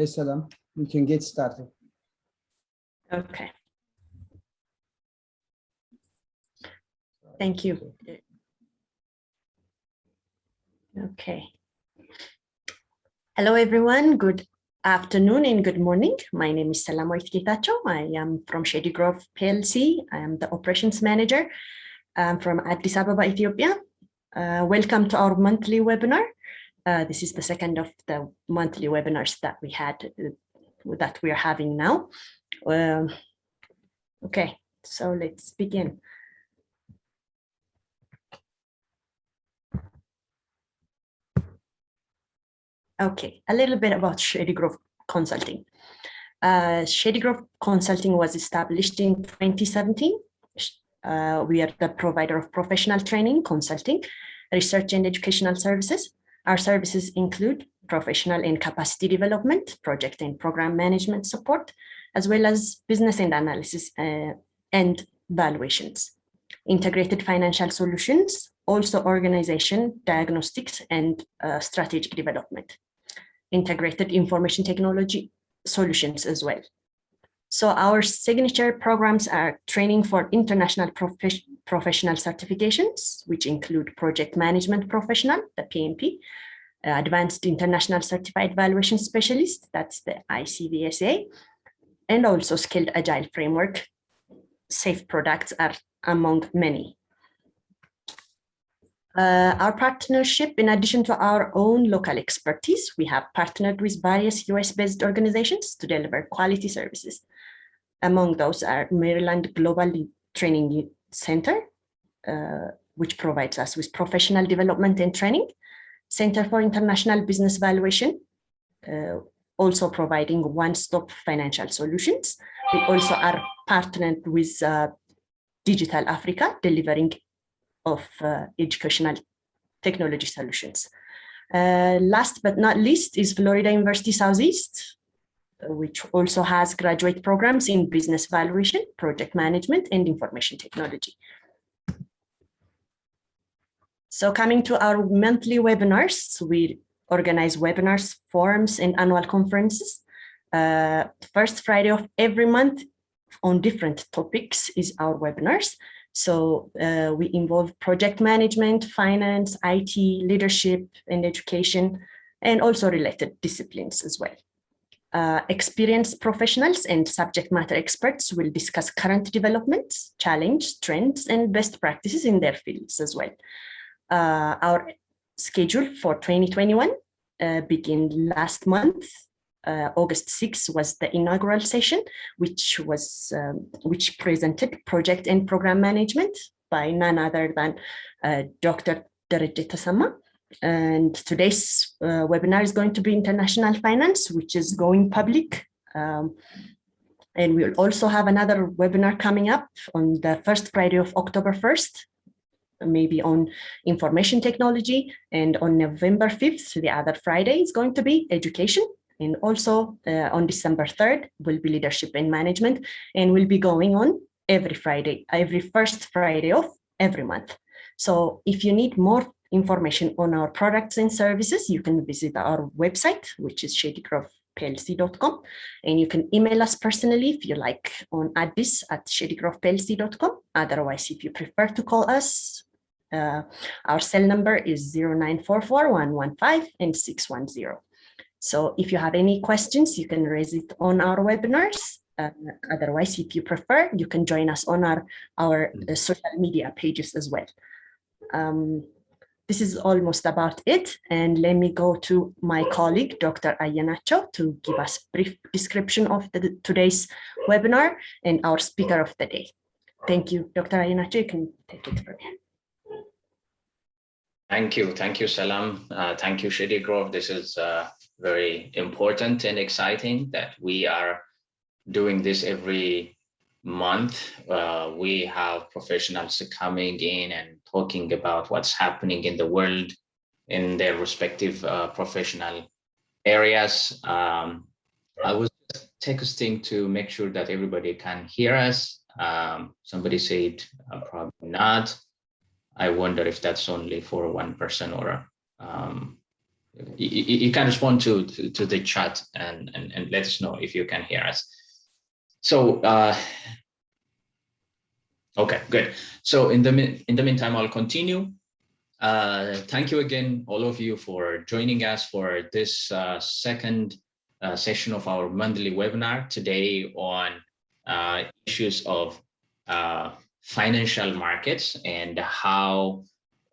Hey, Salam, we can get started. Okay. Thank you. Okay. Hello, everyone. Good afternoon and good morning. My name is Salamo Ifkitacho. I am from Shady PLC. I am the operations manager from Addis Ababa, Ethiopia. Welcome to our monthly webinar. This is the second of the monthly webinars that we are having now. Okay, so let's begin. Okay, a little bit about Shady Grove Consulting. Shady Grove Consulting was established in 2017. We are the provider of professional training, consulting, research and educational services. Our services include professional and capacity development, project and program management support, as well as business and analysis and valuations, integrated financial solutions, also organization, diagnostics, and strategic development, integrated information technology solutions as well. So our signature programs are training for international professional certifications, which include project management professional, the PMP, advanced international certified valuation specialist, that's the ICVSA, and also skilled agile framework. Safe products are among many. Our partnership, in addition to our own local expertise, we have partnered with various US-based organizations to deliver quality services. Among those are Maryland Global Training Center, which provides us with professional development and training, Center for International Business Valuation, also providing one-stop financial solutions. We also are partnered with Digital Africa, delivering of educational technology solutions. Last but not least is Florida University Southeast, which also has graduate programs in business valuation, project management, and information technology. So coming to our monthly webinars, we organize webinars, forums, and annual conferences. First Friday of every month on different topics is our webinars. So we involve project management, finance, IT, leadership, and education, and also related disciplines as well. Experienced professionals and subject matter experts will discuss current developments, challenge, trends, and best practices in their fields as well. Our schedule for 2021 began last month. August 6th was the inaugural session, which presented project and program management by none other than Dr. Dereje Tasama. And today's webinar is going to be international finance, which is going public. And we'll also have another webinar coming up on the first Friday of October 1st, maybe on information technology. And on November 5th, the other Friday is going to be education. And also on December 3rd will be leadership and management, and we'll be going on every Friday, every first Friday of every month. So if you need more information on our products and services, you can visit our website, which is shadygrovepelc.com, and you can email us personally if you like on addis@shadygrovepelc.com. Otherwise, if you prefer to call us, our cell number is 0944-115 and 610. So if you have any questions, you can raise it on our webinars. Otherwise, if you prefer, you can join us on our social media pages as well. This is almost about it. And let me go to my colleague, Dr. Ayanacho, to give us a brief description of today's webinar and our speaker of the day. Thank you, Dr. Ayanacho. You can take it from here. Thank you, Salam. Thank you, Shady Grove. This is very important and exciting that we are doing this every month. We have professionals coming in and talking about what's happening in the world in their respective professional areas. I was just texting to make sure that everybody can hear us. Somebody said probably not. I wonder if that's only for one person or you can respond to the chat and let us know if you can hear us. So, okay, good. So in the meantime, I'll continue. Thank you again, all of you, for joining us for this second session of our monthly webinar today on issues of financial markets and how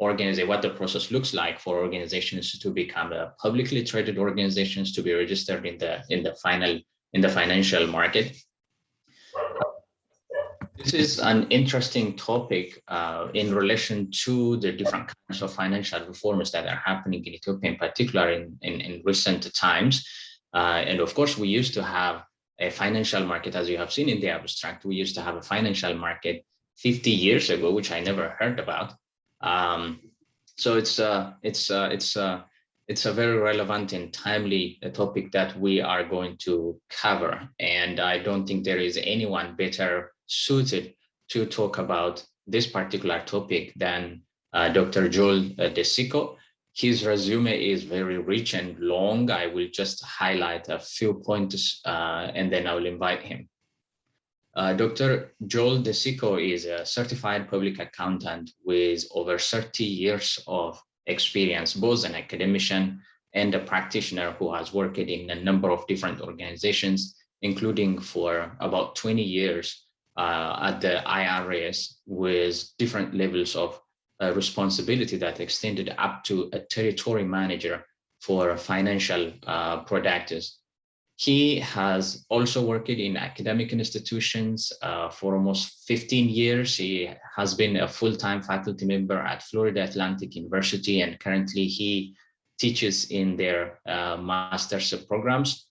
what the process looks like for organizations to become publicly traded organizations, to be registered in the financial market. This is an interesting topic in relation to the different kinds of financial reforms that are happening in Ethiopia, in particular in recent times. And of course, we used to have a financial market, as you have seen in the abstract. We used to have a financial market 50 years ago, which I never heard about. So it's a very relevant and timely topic that we are going to cover. And I don't think there is anyone better suited to talk about this particular topic than Dr. Joel DeSico. His resume is very rich and long. I will just highlight a few points and then I will invite him. Dr. Joel DeSico is a certified public accountant with over 30 years of experience, both an academician and a practitioner who has worked in a number of different organizations, including for about 20 years at the IRS, with different levels of responsibility that extended up to a territory manager for financial products. He has also worked in academic institutions for almost 15 years. He has been a full-time faculty member at Florida Atlantic University, and currently he teaches in their master's programs.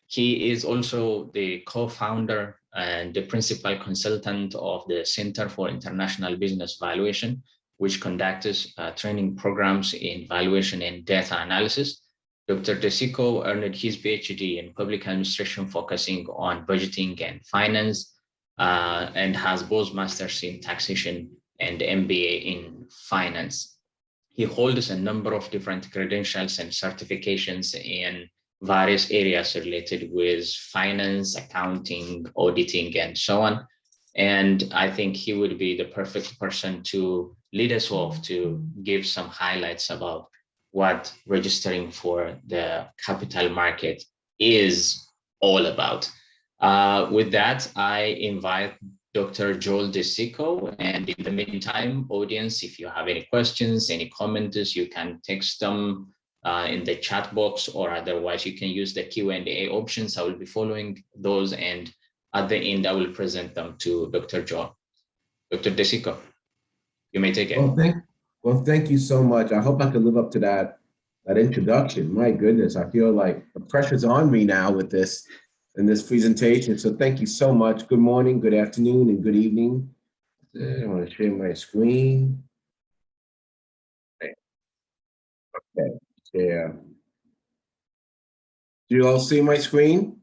He is also the co-founder and the principal consultant of the Center for International Business Valuation, which conducts training programs in valuation and data analysis. Dr. DeSico earned his PhD in public administration, focusing on budgeting and finance, and has both masters in taxation and MBA in finance. He holds a number of different credentials and certifications in various areas related with finance, accounting, auditing, and so on. And I think he would be the perfect person to lead us off to give some highlights about what registering for the capital market is all about. With that, I invite Dr. Joel DeSico. And in the meantime, audience, if you have any questions, any comments, you can text them in the chat box, or otherwise you can use the Q&A options. I will be following those, and at the end, I will present them to Dr. Joel. Dr. DeSico, you may take it. Well, thank you so much. I hope I can live up to that introduction. My goodness, I feel like the pressure's on me now with this in this presentation. So thank you so much. Good morning, good afternoon, and good evening. I want to share my screen. Okay, share. Do you all see my screen?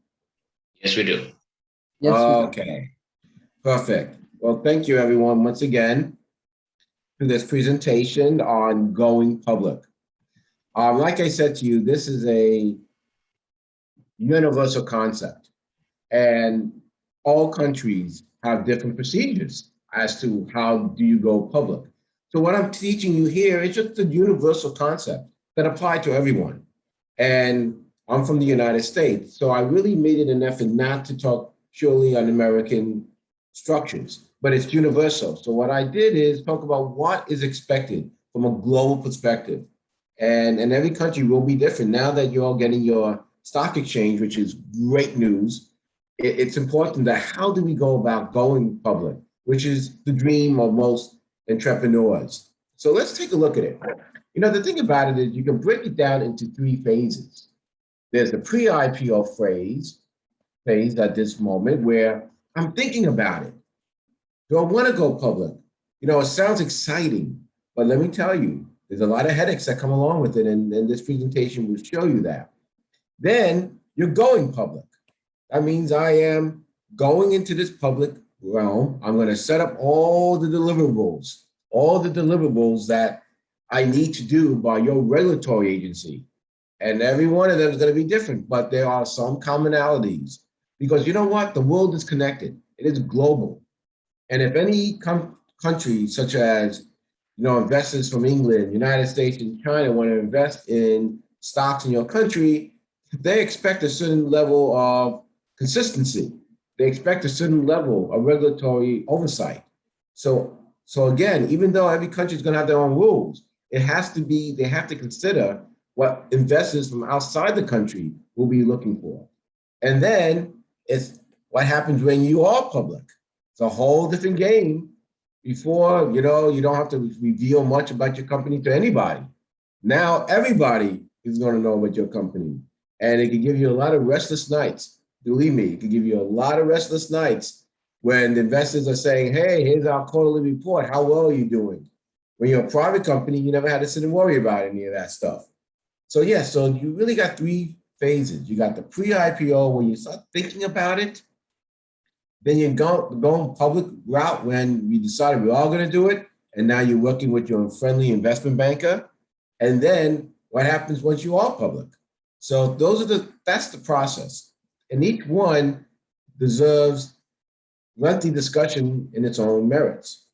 Yes, we do. Yes, okay, perfect. Well, thank you everyone once again to this presentation on going public. Like I said to you, this is a universal concept, and all countries have different procedures as to how do you go public. So what I'm teaching you here is just a universal concept that applies to everyone. And I'm from the United States, so I really made it an effort not to talk purely on American structures, but it's universal. So what I did is talk about what is expected from a global perspective. And every country will be different. Now that you're all getting your stock exchange, which is great news, it's important that how do we go about going public, which is the dream of most entrepreneurs. So let's take a look at it. You know, the thing about it is you can break it down into three phases. There's the pre-IPO phase at this moment where I'm thinking about it. Do I want to go public? You know, it sounds exciting, but let me tell you, there's a lot of headaches that come along with it, and this presentation will show you that. Then you're going public. That means I am going into this public realm. I'm going to set up all the deliverables that I need to do by your regulatory agency. And every one of them is going to be different, but there are some commonalities because you know what? The world is connected. It is global. And if any country, such as investors from England, United States, and China want to invest in stocks in your country, they expect a certain level of consistency. They expect a certain level of regulatory oversight. So again, even though every country is going to have their own rules, they have to consider what investors from outside the country will be looking for. And then it's what happens when you are public. It's a whole different game. Before, you don't have to reveal much about your company to anybody. Now everybody is going to know about your company. And it can give you a lot of restless nights. Believe me, it can give you a lot of restless nights when the investors are saying, hey, here's our quarterly report. How well are you doing? When you're a private company, you never had to sit and worry about any of that stuff. So so you really got three phases. You got the pre-IPO where you start thinking about it. Then you're going public route when we decided we're all going to do it. And now you're working with your friendly investment banker. And then what happens once you are public? So that's the process. And each one deserves lengthy discussion in its own merits.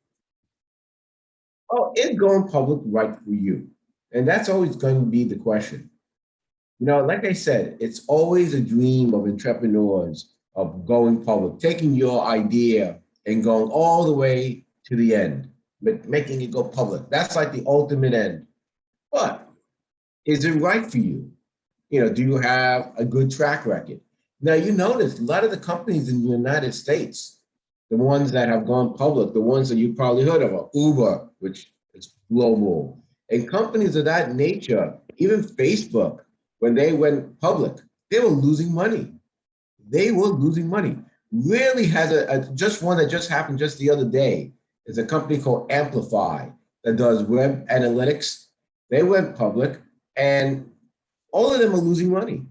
Oh, is going public right for you? And that's always going to be the question. Like I said, it's always a dream of entrepreneurs of going public, taking your idea and going all the way to the end, making it go public. That's like the ultimate end. But is it right for you? Do you have a good track record? Now, you notice a lot of the companies in the United States, the ones that have gone public, the ones that you probably heard of are Uber, which is global, and companies of that nature, even Facebook, when they went public, they were losing money. They were losing money. Really has just one that just happened just the other day is a company called Amplify that does web analytics. They went public and all of them are losing money.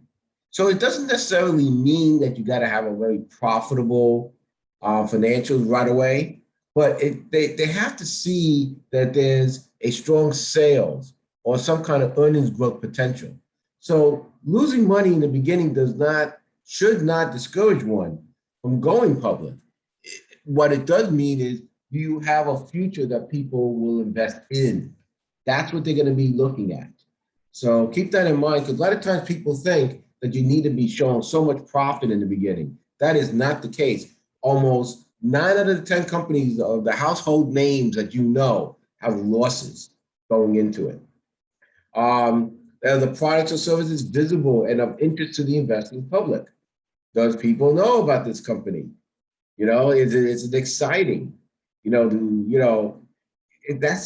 So it doesn't necessarily mean that you got to have a very profitable financials right away, but they have to see that there's a strong sales or some kind of earnings growth potential. So losing money in the beginning should not discourage one from going public. What it does mean is, do you have a future that people will invest in? That's what they're going to be looking at. So keep that in mind, because a lot of times people think that you need to be shown so much profit in the beginning. That is not the case. Almost 9 out of the 10 companies of the household names that have losses going into it. Are the products or services visible and of interest to the investing public? Does people know about this company? Is it exciting? That's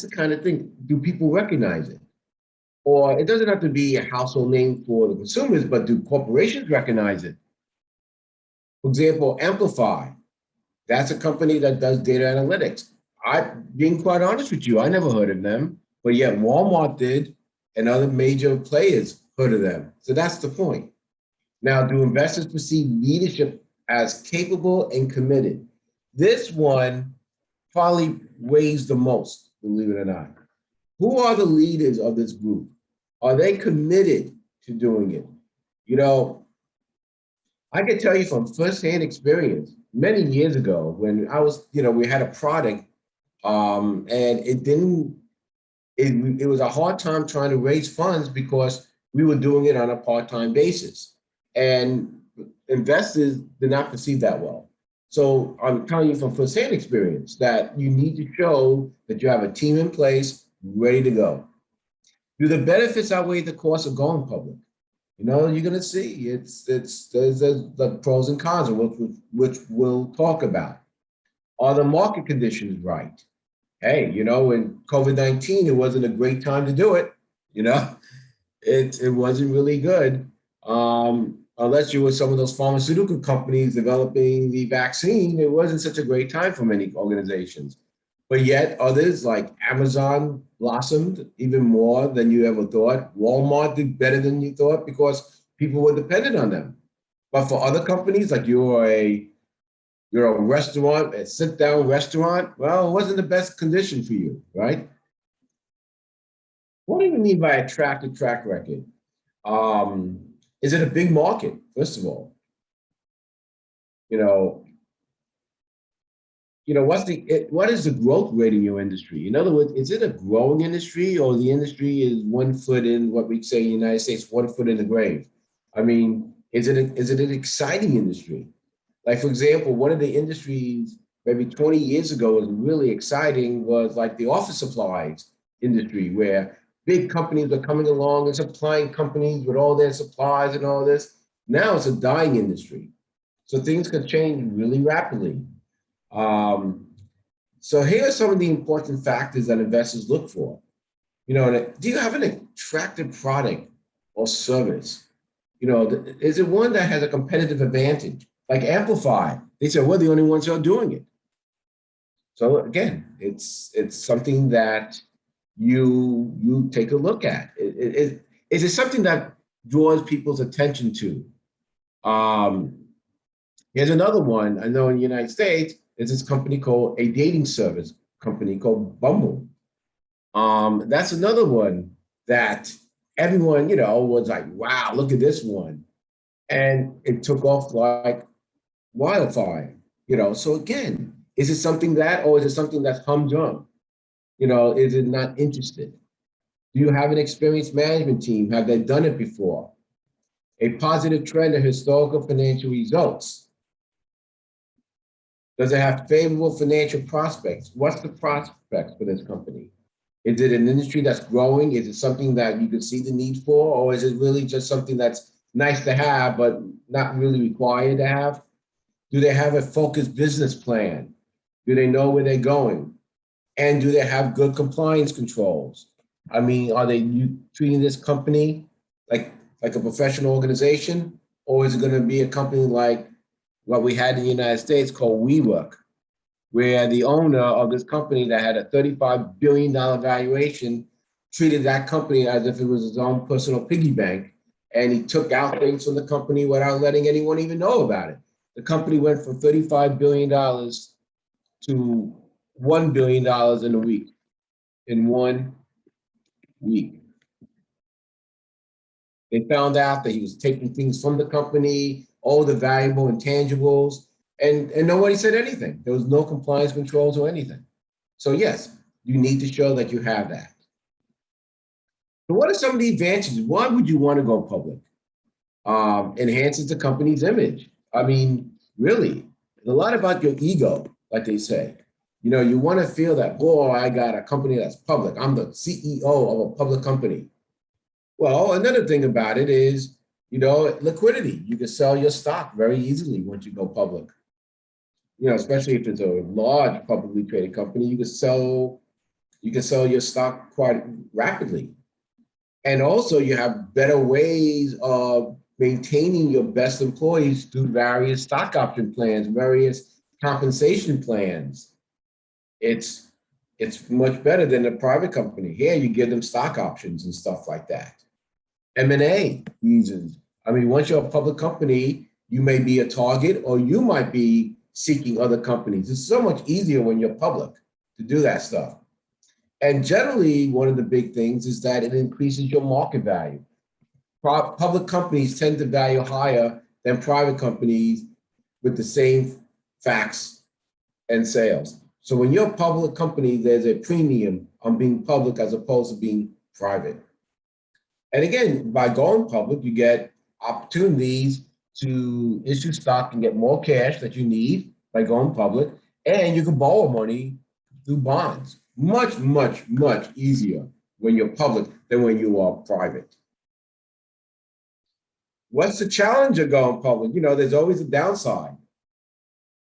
the kind of thing. Do people recognize it? Or it doesn't have to be a household name for the consumers, but do corporations recognize it? For example, Amplify. That's a company that does data analytics. Being quite honest with you, I never heard of them, but yet Walmart did, and other major players heard of them. So that's the point. Now, do investors perceive leadership as capable and committed? This one probably weighs the most, believe it or not. Who are the leaders of this group? Are they committed to doing it? I can tell you from firsthand experience, many years ago when I was, we had a product and it was a hard time trying to raise funds because we were doing it on a part-time basis. And investors did not perceive that well. So I'm telling you from firsthand experience that you need to show that you have a team in place ready to go. Do the benefits outweigh the cost of going public? You're going to see there's the pros and cons of which we'll talk about. Are the market conditions right? Hey, in COVID-19, it wasn't a great time to do it. It wasn't really good. Unless you were some of those pharmaceutical companies developing the vaccine, it wasn't such a great time for many organizations. But yet others like Amazon blossomed even more than you ever thought. Walmart did better than you thought because people were dependent on them. But for other companies, like you're a restaurant, a sit-down restaurant, well, it wasn't the best condition for you, right? What do you mean by attractive track record? Is it a big market, first of all? You know, what is the growth rate in your industry? In other words, is it a growing industry, or the industry is 1 foot in what we say in the United States, 1 foot in the grave? I mean, is it an exciting industry? Like, for example, one of the industries maybe 20 years ago was really exciting was like the office supplies industry, where big companies are coming along and supplying companies with all their supplies and all this. Now it's a dying industry. So things can change really rapidly. So here are some of the important factors that investors look for. You know, do you have an attractive product or service? You know, is it one that has a competitive advantage? Like Amplify, they said, we're the only ones who are doing it. So again, it's something that you take a look at. Is it something that draws people's attention to? Here's another one. I know in the United States, there's this company called a dating service company called Bumble. That's another one that everyone, you know, was like, wow, look at this one. And it took off like wildfire, you know. So again, is it something that, or is it something that's humdrum? You know, is it not interested? Do you have an experienced management team? Have they done it before? A positive trend of historical financial results. Does it have favorable financial prospects? What's the prospects for this company? Is it an industry that's growing? Is it something that you could see the need for? Or is it really just something that's nice to have, but not really required to have? Do they have a focused business plan? Do they know where they're going? And do they have good compliance controls? I mean, are they treating this company like a professional organization? Or is it going to be a company like what we had in the United States called WeWork, where the owner of this company that had a $35 billion valuation treated that company as if it was his own personal piggy bank, and he took out things from the company without letting anyone even know about it. The company went from $35 billion to $1 billion in a week, in 1 week. They found out that he was taking things from the company, all the valuable intangibles, and nobody said anything. There was no compliance controls or anything. So yes, you need to show that you have that. So what are some of the advantages? Why would you want to go public? Enhances the company's image. I mean, really, it's a lot about your ego, like they say. You know, you want to feel that, boy, I got a company that's public. I'm the CEO of a public company. Well, another thing about it is, you know, liquidity. You can sell your stock very easily once you go public. You know, especially if it's a large publicly traded company, you can sell your stock quite rapidly. And also you have better ways of maintaining your best employees through various stock option plans, various compensation plans. It's much better than a private company. Here you give them stock options and stuff like that. M&A reasons. I mean, once you're a public company, you may be a target, or you might be seeking other companies. It's so much easier when you're public to do that stuff. And generally, one of the big things is that it increases your market value. Public companies tend to value higher than private companies with the same facts and sales. So when you're a public company, there's a premium on being public as opposed to being private. And again, by going public, you get opportunities to issue stock and get more cash that you need by going public, and you can borrow money through bonds. Much, much, much easier when you're public than when you are private. What's the challenge of going public? You know, there's always a downside.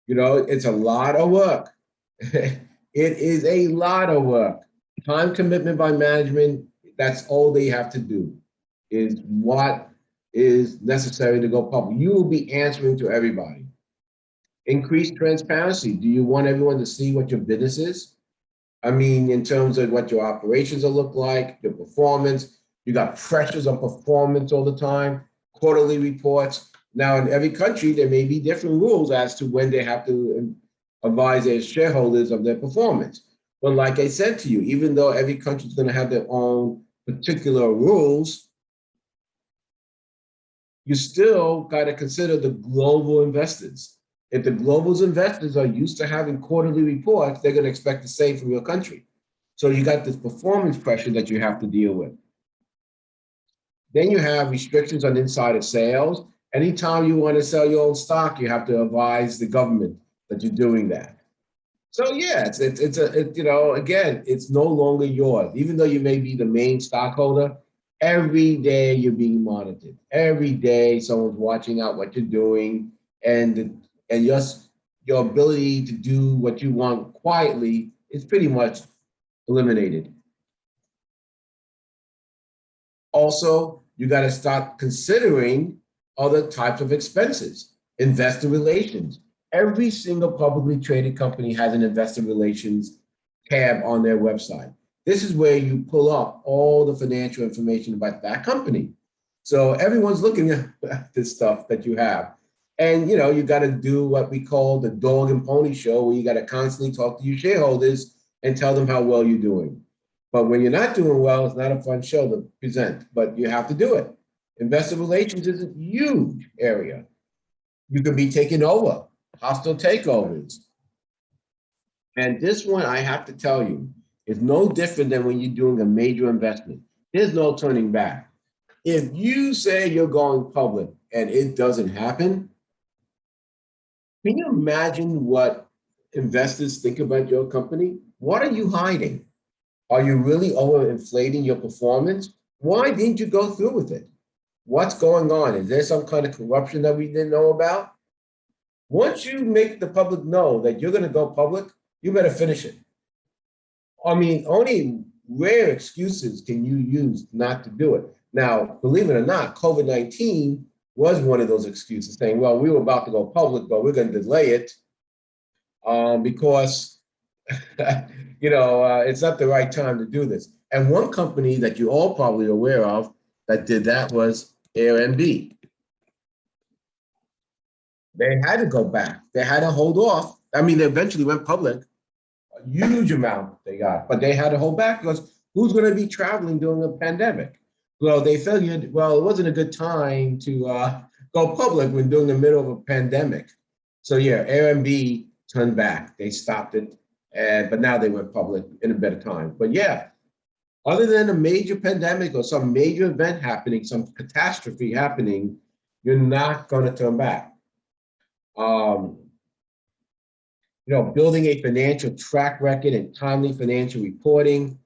You know, it's a lot of work. It is a lot of work. Time commitment by management, that's all they have to do, is what is necessary to go public. You will be answering to everybody. Increased transparency. Do you want everyone to see what your business is? I mean, in terms of what your operations will look like, your performance. You got pressures on performance all the time, quarterly reports. Now, in every country, there may be different rules as to when they have to advise their shareholders of their performance. But like I said to you, even though every country is going to have their own particular rules, you still got to consider the global investors. If the global investors are used to having quarterly reports, they're going to expect the same from your country. So you got this performance pressure that you have to deal with. Then you have restrictions on insider sales. Anytime you want to sell your own stock, you have to advise the government that you're doing that. So yeah, again, it's no longer yours. Even though you may be the main stockholder, every day you're being monitored. Every day someone's watching out what you're doing, and your ability to do what you want quietly is pretty much eliminated. Also, you got to start considering other types of expenses, investor relations. Every single publicly traded company has an investor relations tab on their website. This is where you pull up all the financial information about that company. So everyone's looking at this stuff that you have. And you got to do what we call the dog and pony show, where you got to constantly talk to your shareholders and tell them how well you're doing. But when you're not doing well, it's not a fun show to present, but you have to do it. Investor relations is a huge area. You could be taken over, hostile takeovers. And this one, I have to tell you, is no different than when you're doing a major investment. There's no turning back. If you say you're going public and it doesn't happen, can you imagine what investors think about your company? What are you hiding? Are you really overinflating your performance? Why didn't you go through with it? What's going on? Is there some kind of corruption that we didn't know about? Once you make the public know that you're going to go public, you better finish it. I mean, only rare excuses can you use not to do it. Now, believe it or not, COVID-19 was one of those excuses, saying, well, we were about to go public, but we're going to delay it because it's not the right time to do this. And one company that you're all probably aware of that did that was Airbnb. They had to go back. They had to hold off. I mean, they eventually went public, a huge amount they got, but they had to hold back because who's going to be traveling during a pandemic? Well, they figured, well, it wasn't a good time to go public when during the middle of a pandemic. So yeah, Airbnb turned back. They stopped it. But now they went public in a better time. But yeah, other than a major pandemic or some major event happening, some catastrophe happening, you're not going to turn back. Building a financial track record and timely financial reporting.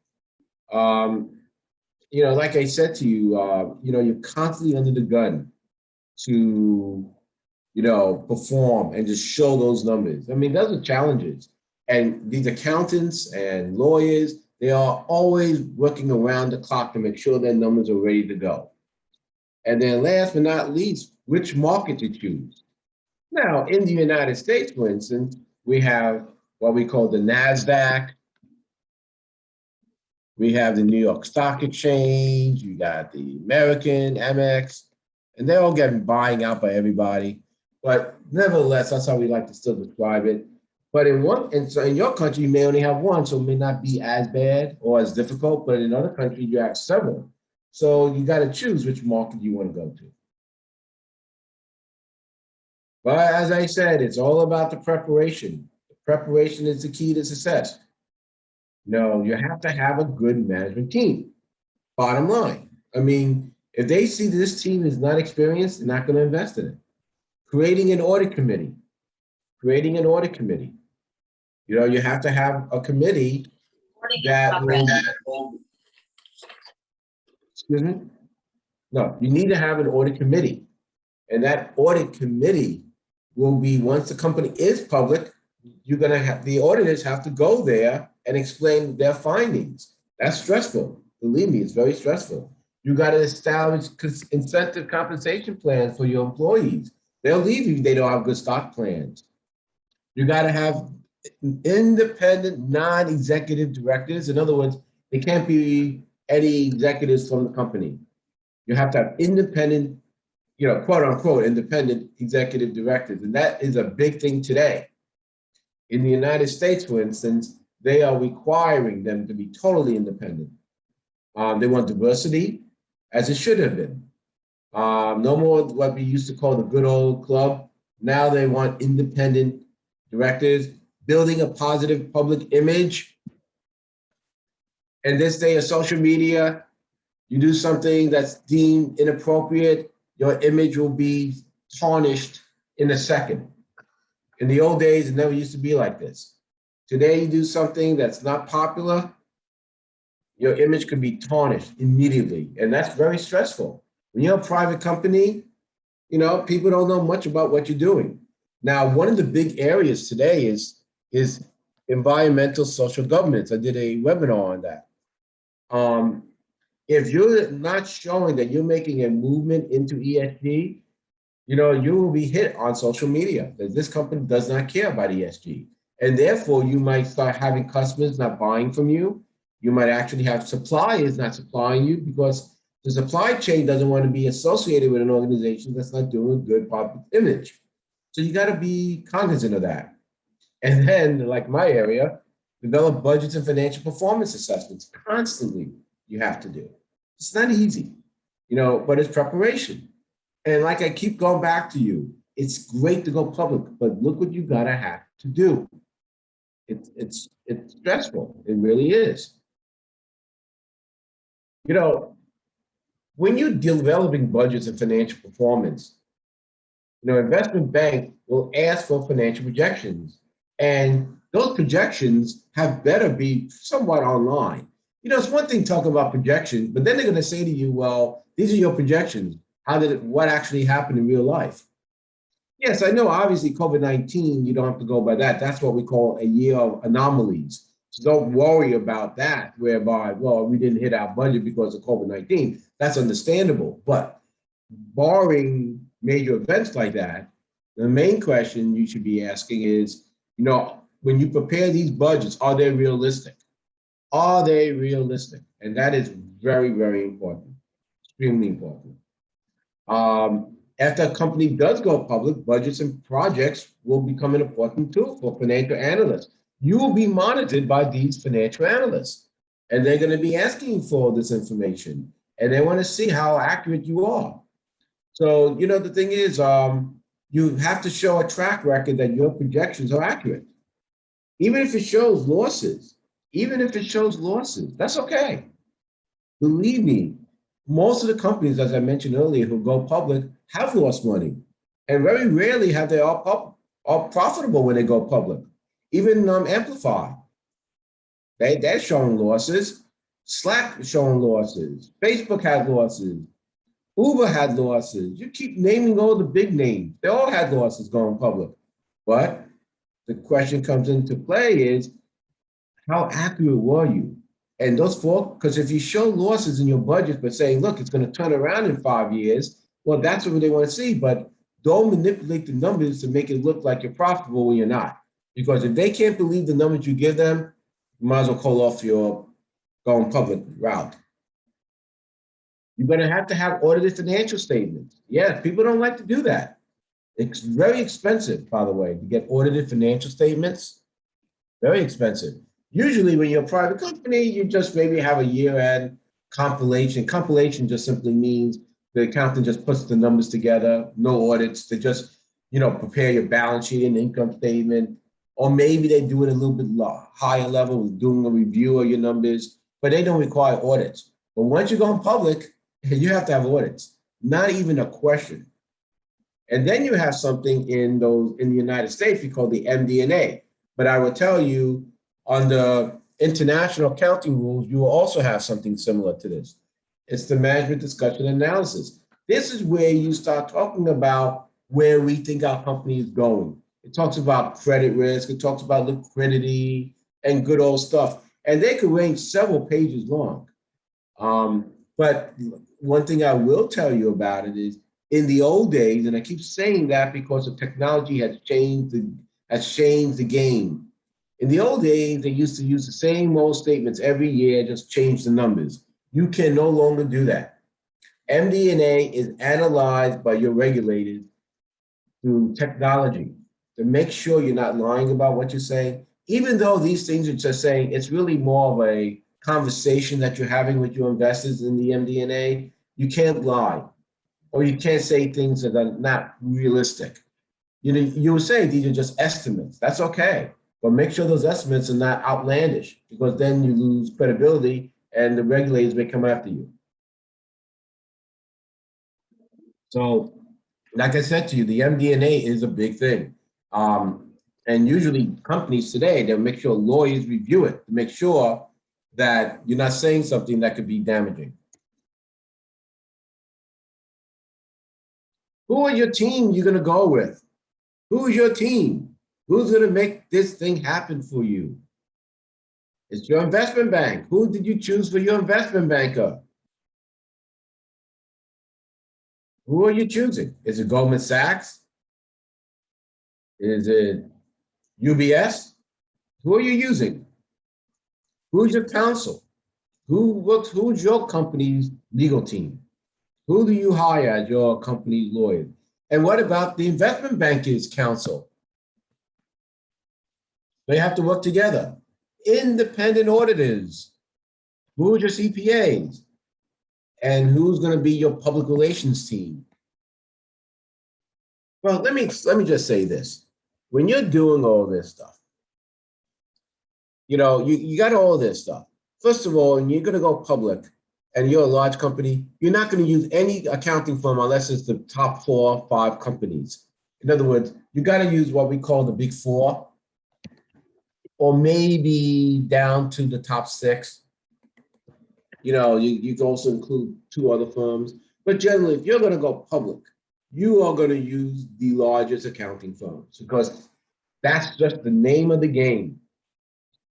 Like I said to you, you're constantly under the gun to, perform and just show those numbers. I mean, those are challenges. And these accountants and lawyers, they are always working around the clock to make sure their numbers are ready to go. And then last but not least, which market to choose. Now, in the United States, for instance, we have what we call the NASDAQ. We have the New York Stock Exchange. You got the American, Amex, and they're all getting buying out by everybody. But nevertheless, that's how we like to still describe it. But in your country, you may only have one, so it may not be as bad or as difficult, but in other countries, you have several. So you got to choose which market you want to go to. But as I said, it's all about the preparation. The preparation is the key to success. You have to have a good management team, bottom line. I mean, if they see this team is not experienced, they're not going to invest in it. Creating an audit committee. You have to have a committee that will, excuse me? No, you need to have an audit committee. And that audit committee will be, once the company is public, you're going to have, the auditors have to go there and explain their findings. That's stressful. Believe me, it's very stressful. You got to establish incentive compensation plans for your employees. They'll leave you if they don't have good stock plans. You got to have independent, non-executive directors. In other words, they can't be any executives from the company. You have to have independent, quote unquote, independent executive directors. And that is a big thing today. In the United States, for instance, they are requiring them to be totally independent. They want diversity, as it should have been. No more what we used to call the good old club. Now they want independent directors, building a positive public image. In this day of social media, you do something that's deemed inappropriate, your image will be tarnished in a second. In the old days, it never used to be like this. Today, you do something that's not popular, your image could be tarnished immediately. And that's very stressful. When you're a private company, people don't know much about what you're doing. Now, one of the big areas today is environmental social governance. I did a webinar on that. If you're not showing that you're making a movement into ESG, you will be hit on social media that this company does not care about ESG. And therefore, you might start having customers not buying from you. You might actually have suppliers not supplying you because the supply chain doesn't want to be associated with an organization that's not doing a good public image. So you got to be cognizant of that. And then, like my area, develop budgets and financial performance assessments constantly you have to do. It's not easy, but it's preparation. And like I keep going back to you, it's great to go public, but look what you gotta have to do. It's stressful, it really is. When you're developing budgets and financial performance, investment bank will ask for financial projections, and those projections have better be somewhat online. It's one thing talking about projections, but then they're going to say to you, well, these are your projections. What actually happened in real life? Yes, I know, obviously, COVID-19, you don't have to go by that. That's what we call a year of anomalies. So don't worry about that, whereby, well, we didn't hit our budget because of COVID-19. That's understandable. But barring major events like that, the main question you should be asking is, when you prepare these budgets, are they realistic? Are they realistic? And that is very, very important, extremely important. After a company does go public, budgets and projects will become an important tool for financial analysts. You will be monitored by these financial analysts, and they're going to be asking for this information, and they want to see how accurate you are. So, the thing is, you have to show a track record that your projections are accurate. Even if it shows losses, that's okay. Believe me, most of the companies, as I mentioned earlier, who go public have lost money, and very rarely have they all profitable when they go public. Even Amplify, they're showing losses. Slack is showing losses. Facebook had losses. Uber had losses. You keep naming all the big names. They all had losses going public. But the question comes into play is, how accurate were you? And because if you show losses in your budget, but saying, look, it's going to turn around in 5 years, well, that's what they want to see. But don't manipulate the numbers to make it look like you're profitable when you're not. Because if they can't believe the numbers you give them, you might as well call off your going public route. You're going to have audited financial statements. Yes, people don't like to do that. It's very expensive, by the way, to get audited financial statements. Very expensive. Usually when you're a private company, you just maybe have a year-end compilation. Compilation just simply means the accountant just puts the numbers together, no audits. They just, prepare your balance sheet and income statement. Or maybe they do it a little bit higher level, doing a review of your numbers, but they don't require audits. But once you're going public, you have to have audits, not even a question. And then you have something in the United States we call the MD&A. But I will tell you, on the international accounting rules, you will also have something similar to this. It's the management discussion analysis. This is where you start talking about where we think our company is going. It talks about credit risk, it talks about liquidity and good old stuff. And they could range several pages long. But one thing I will tell you about it is, in the old days, and I keep saying that because the technology has changed the game. In the old days, they used to use the same old statements every year, just change the numbers. You can no longer do that. MD&A is analyzed by your regulators through technology to make sure you're not lying about what you're saying, even though these things are just saying it's really more of a conversation that you're having with your investors in the MD&A, you can't lie, or you can't say things that are not realistic. You know, you will say these are just estimates. That's okay, but make sure those estimates are not outlandish, because then you lose credibility and the regulators may come after you. So, like I said to you, the MD&A is a big thing. And usually companies today, they'll make sure lawyers review it to make sure that you're not saying something that could be damaging. Who are your team you're gonna go with? Who's your team? Who's gonna make this thing happen for you? It's your investment bank. Who did you choose for your investment banker? Who are you choosing? Is it Goldman Sachs? Is it UBS? Who are you using? Who's your counsel? Who's your company's legal team? Who do you hire as your company's lawyer? And what about the investment bankers counsel? They have to work together. Independent auditors. Who's your CPAs? And who's going to be your public relations team? Well, let me just say this. When you're doing all this stuff, you know, you got all this stuff. First of all, when you're going to go public and you're a large company, you're not going to use any accounting firm unless it's the top 4 or 5 companies. In other words, you got to use what we call the big 4, or maybe down to the top 6. You know, you can also include 2 other firms. But generally, if you're going to go public, you are going to use the largest accounting firms, because that's just the name of the game.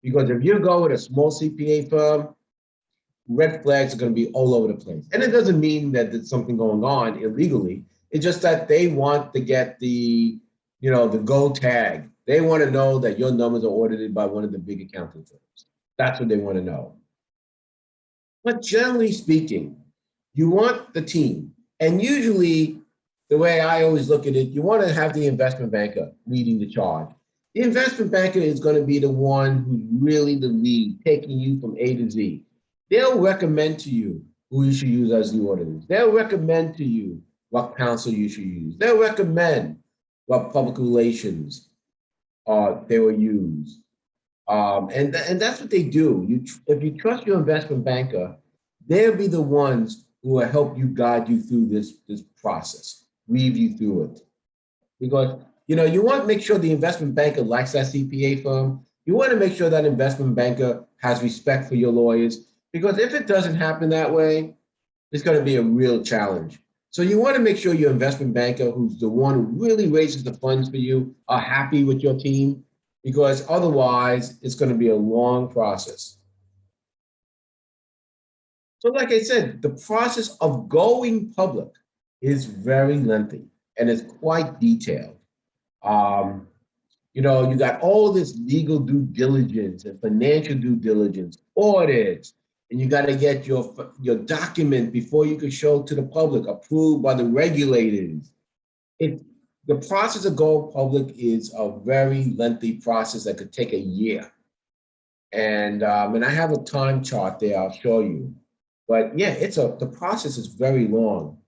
Because if you go with a small CPA firm, red flags are going to be all over the place. And it doesn't mean that there's something going on illegally. It's just that they want to get the, you know, the gold tag. They want to know that your numbers are audited by one of the big accounting firms. That's what they want to know. But generally speaking, you want the team. And usually, the way I always look at it, you want to have the investment banker leading the charge. The investment banker is going to be the one who's really the lead, taking you from A to Z. They'll recommend to you who you should use as the auditors. They'll recommend to you what counsel you should use. They'll recommend what public relations they will use. And that's what they do. If you trust your investment banker, they'll be the ones who will help you, guide you through this process, weave you through it. Because, you know, you want to make sure the investment banker likes that CPA firm. You want to make sure that investment banker has respect for your lawyers. Because if it doesn't happen that way, it's going to be a real challenge. So you want to make sure your investment banker, who's the one who really raises the funds for you, are happy with your team, because otherwise it's going to be a long process. So like I said, the process of going public is very lengthy and it's quite detailed. You know, you got all this legal due diligence and financial due diligence, audits, and you got to get your document before you can show to the public, approved by the regulators. The process of going public is a very lengthy process that could take a year. And I have a time chart there, I'll show you. But yeah, the process is very long.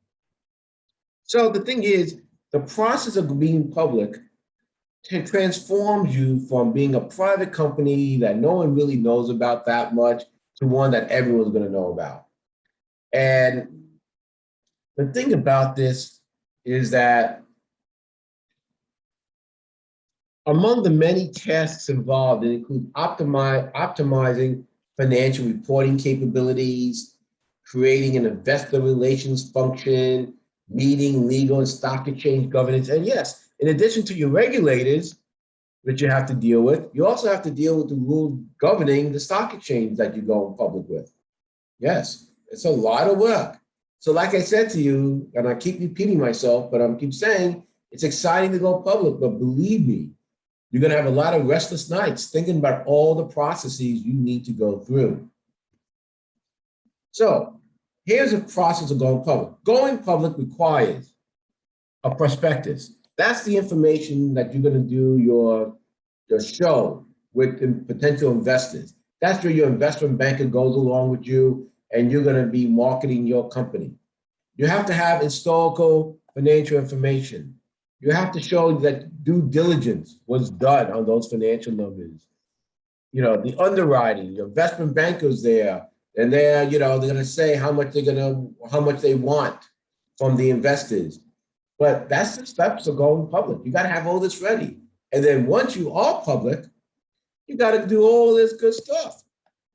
So the thing is, the process of being public transforms you from being a private company that no one really knows about that much to one that everyone's going to know about. And the thing about this is that among the many tasks involved, it includes optimizing financial reporting capabilities, creating an investor relations function, meeting legal and stock exchange governance. And yes, in addition to your regulators that you have to deal with, you also have to deal with the rules governing the stock exchange that you go public with. Yes, it's a lot of work. So like I said to you, and I keep repeating myself, but I keep saying, it's exciting to go public, but believe me, you're going to have a lot of restless nights thinking about all the processes you need to go through. So here's a process of going public. Going public requires a prospectus. That's the information that you're going to do your show with potential investors. That's where your investment banker goes along with you, and you're going to be marketing your company. You have to have historical financial information. You have to show that due diligence was done on those financial numbers. You know, the underwriting, your investment bankers there, and they're going to say how much they want from the investors. But that's the steps of going public. You got to have all this ready. And then once you are public, you got to do all this good stuff.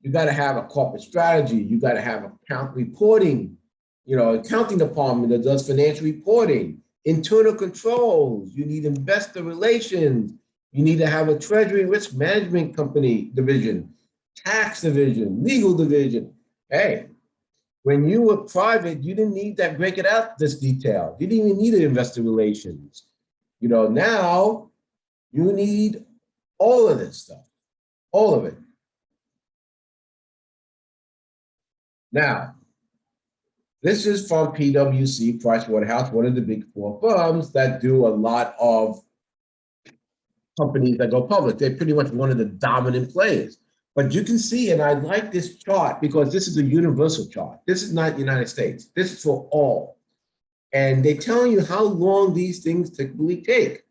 You got to have a corporate strategy. You got to have account reporting, accounting department that does financial reporting, internal controls. You need investor relations. You need to have a treasury risk management company division, tax division, legal division. Hey, when you were private, you didn't need that, break it out this detail. You didn't even need investor relations. Now you need all of this stuff, all of it. Now, this is from PwC, Pricewaterhouse, one of the big four firms that do a lot of companies that go public. They're pretty much one of the dominant players. But you can see, and I like this chart because this is a universal chart. This is not United States. This is for all. And they tell you how long these things typically take.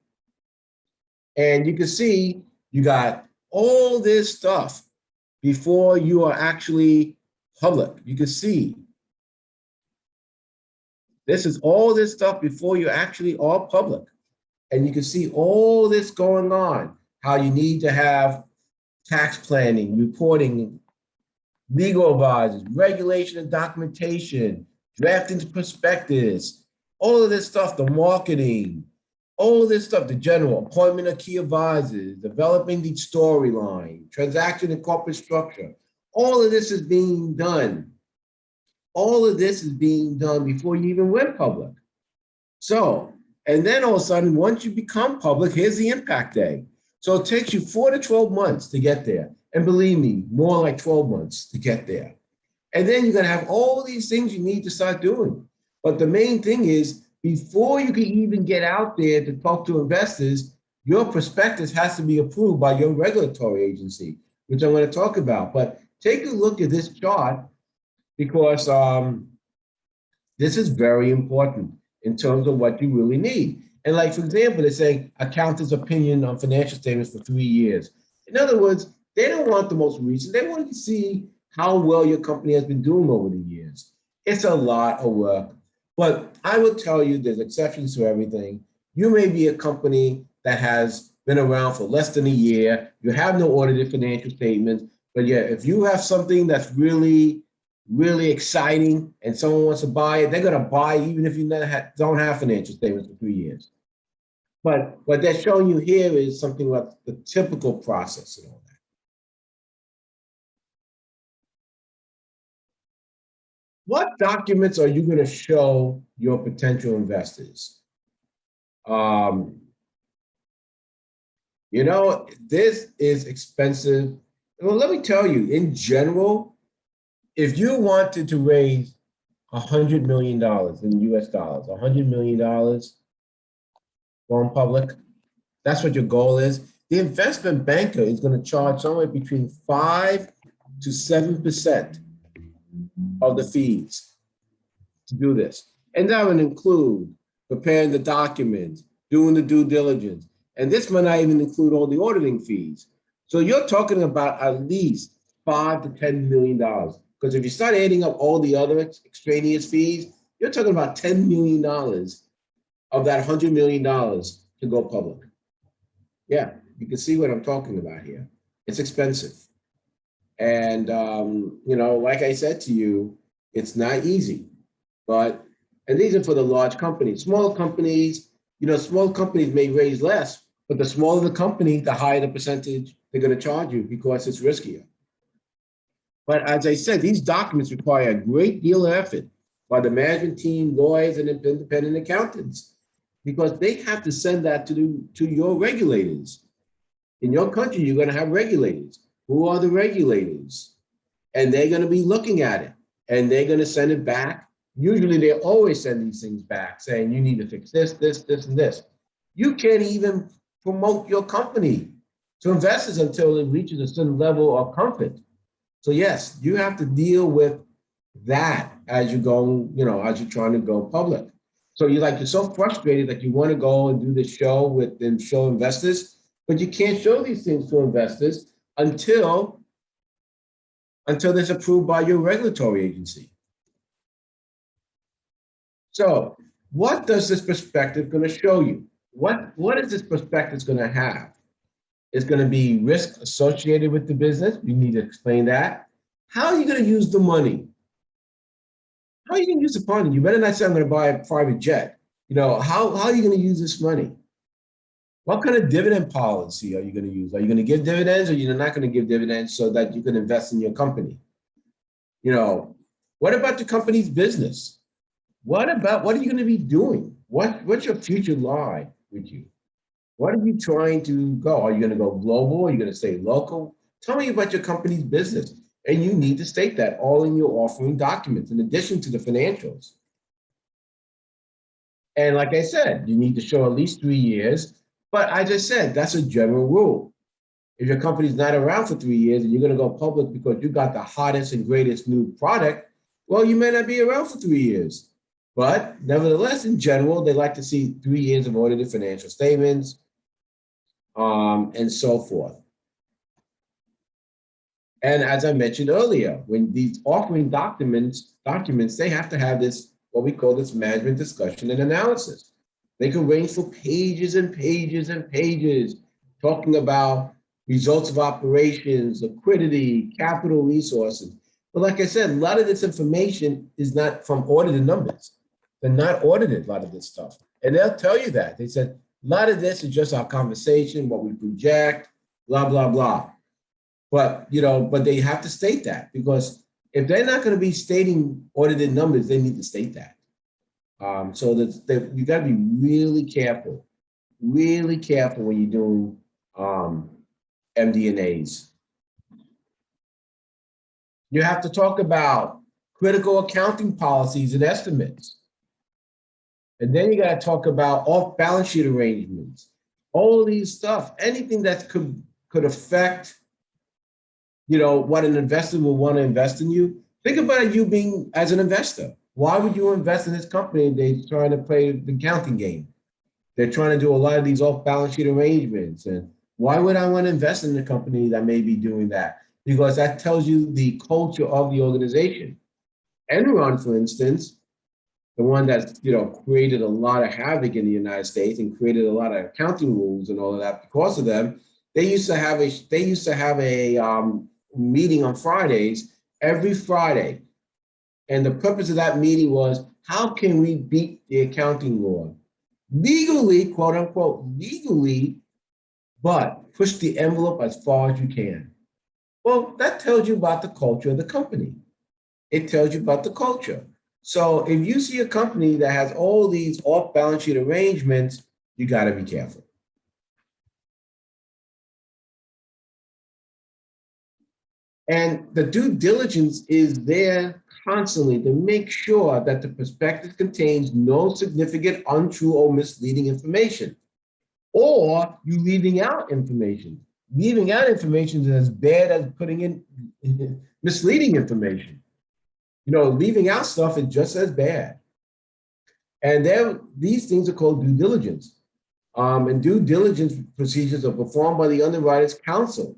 And you can see you got all this stuff before you are actually public. You can see this is all this stuff before you actually are public. And you can see all this going on, how you need to have tax planning, reporting, legal advisors, regulation and documentation, drafting prospectus, all of this stuff, the marketing, all of this stuff, the general appointment of key advisors, developing the storyline, transaction and corporate structure. All of this is being done. All of this is being done before you even went public. So, and then all of a sudden, once you become public, here's the impact day. So it takes you 4 to 12 months to get there. And believe me, more like 12 months to get there. And then you're going to have all these things you need to start doing. But the main thing is, before you can even get out there to talk to investors, your prospectus has to be approved by your regulatory agency, which I'm going to talk about. But take a look at this chart because this is very important in terms of what you really need. And like, for example, they're saying accountant's opinion on financial statements for 3 years. In other words, they don't want the most recent. They want to see how well your company has been doing over the years. It's a lot of work. But I will tell you, there's exceptions to everything. You may be a company that has been around for less than a year. You have no audited financial statements. But yeah, if you have something that's really, really exciting and someone wants to buy it, they're going to buy even if you don't have financial statements for 3 years. But what they're showing you here is something like the typical process and all that. What documents are you going to show your potential investors? This is expensive. Well, let me tell you, in general, if you wanted to raise $100 million in US dollars, $100 million going public, that's what your goal is. The investment banker is going to charge somewhere between 5 to 7% of the fees to do this. And that would include preparing the documents, doing the due diligence. And this might not even include all the auditing fees. So you're talking about at least $5 to $10 million. Because if you start adding up all the other extraneous fees, you're talking about $10 million of that $100 million to go public. Yeah, you can see what I'm talking about here. It's expensive. And, like I said to you, it's not easy. And these are for the large companies. Small companies, small companies may raise less, but the smaller the company, the higher the percentage they're going to charge you because it's riskier. But as I said, these documents require a great deal of effort by the management team, lawyers, and independent accountants, because they have to send that to your regulators. In your country, you're going to have regulators. Who are the regulators? And they're going to be looking at it, and they're going to send it back. Usually, they always send these things back, saying you need to fix this, this, this, and this. You can't even promote your company to investors until it reaches a certain level of comfort So yes, you have to deal with that as you go, as you're trying to go public. So you're so frustrated that you want to go and do the show with and show investors, but you can't show these things to investors until it's approved by your regulatory agency. So what does this perspective going to show you? What is this perspective going to have? It's going to be risk associated with the business. We need to explain that. How are you going to use the money? How are you going to use the money? You better not say I'm going to buy a private jet. How are you going to use this money? What kind of dividend policy are you going to use? Are you going to give dividends or you're not going to give dividends so that you can invest in your company? What about the company's business? What are you going to be doing? What's your future lie with you? What are you trying to go? Are you going to go global? Are you going to stay local? Tell me about your company's business. And you need to state that all in your offering documents, in addition to the financials. And like I said, you need to show at least 3 years. But as I said, that's a general rule. If your company's not around for 3 years and you're going to go public because you got the hottest and greatest new product, well, you may not be around for 3 years. But nevertheless, in general, they like to see 3 years of audited financial statements and so forth. And as I mentioned earlier, when these offering documents, they have to have this, what we call this management discussion and analysis. They can range for pages and pages and pages, talking about results of operations, liquidity, capital resources. But like I said, a lot of this information is not from audited numbers. They're not audited, a lot of this stuff. And they'll tell you that. They said, a lot of this is just our conversation, what we project, blah, blah, blah. But, but they have to state that, because if they're not going to be stating audited numbers, they need to state that. So that you got to be really careful when you're doing MD&As. You have to talk about critical accounting policies and estimates. And then you got to talk about off-balance sheet arrangements, all of these stuff, anything that could affect, what an investor will want to invest in you. Think about you being as an investor. Why would you invest in this company? They're trying to play the accounting game. They're trying to do a lot of these off-balance sheet arrangements. And why would I want to invest in a company that may be doing that? Because that tells you the culture of the organization. Enron, for instance, the one that created a lot of havoc in the United States and created a lot of accounting rules and all of that because of them. They used to have a meeting on Fridays, every Friday. And the purpose of that meeting was, how can we beat the accounting law? Legally, quote unquote, legally, but push the envelope as far as you can. Well, that tells you about the culture of the company. It tells you about the culture. So if you see a company that has all these off-balance sheet arrangements, you got to be careful. And the due diligence is there constantly to make sure that the prospectus contains no significant untrue or misleading information, or you leaving out information. Leaving out information is as bad as putting in misleading information. Leaving out stuff is just as bad. And these things are called due diligence. And due diligence procedures are performed by the underwriters' counsel,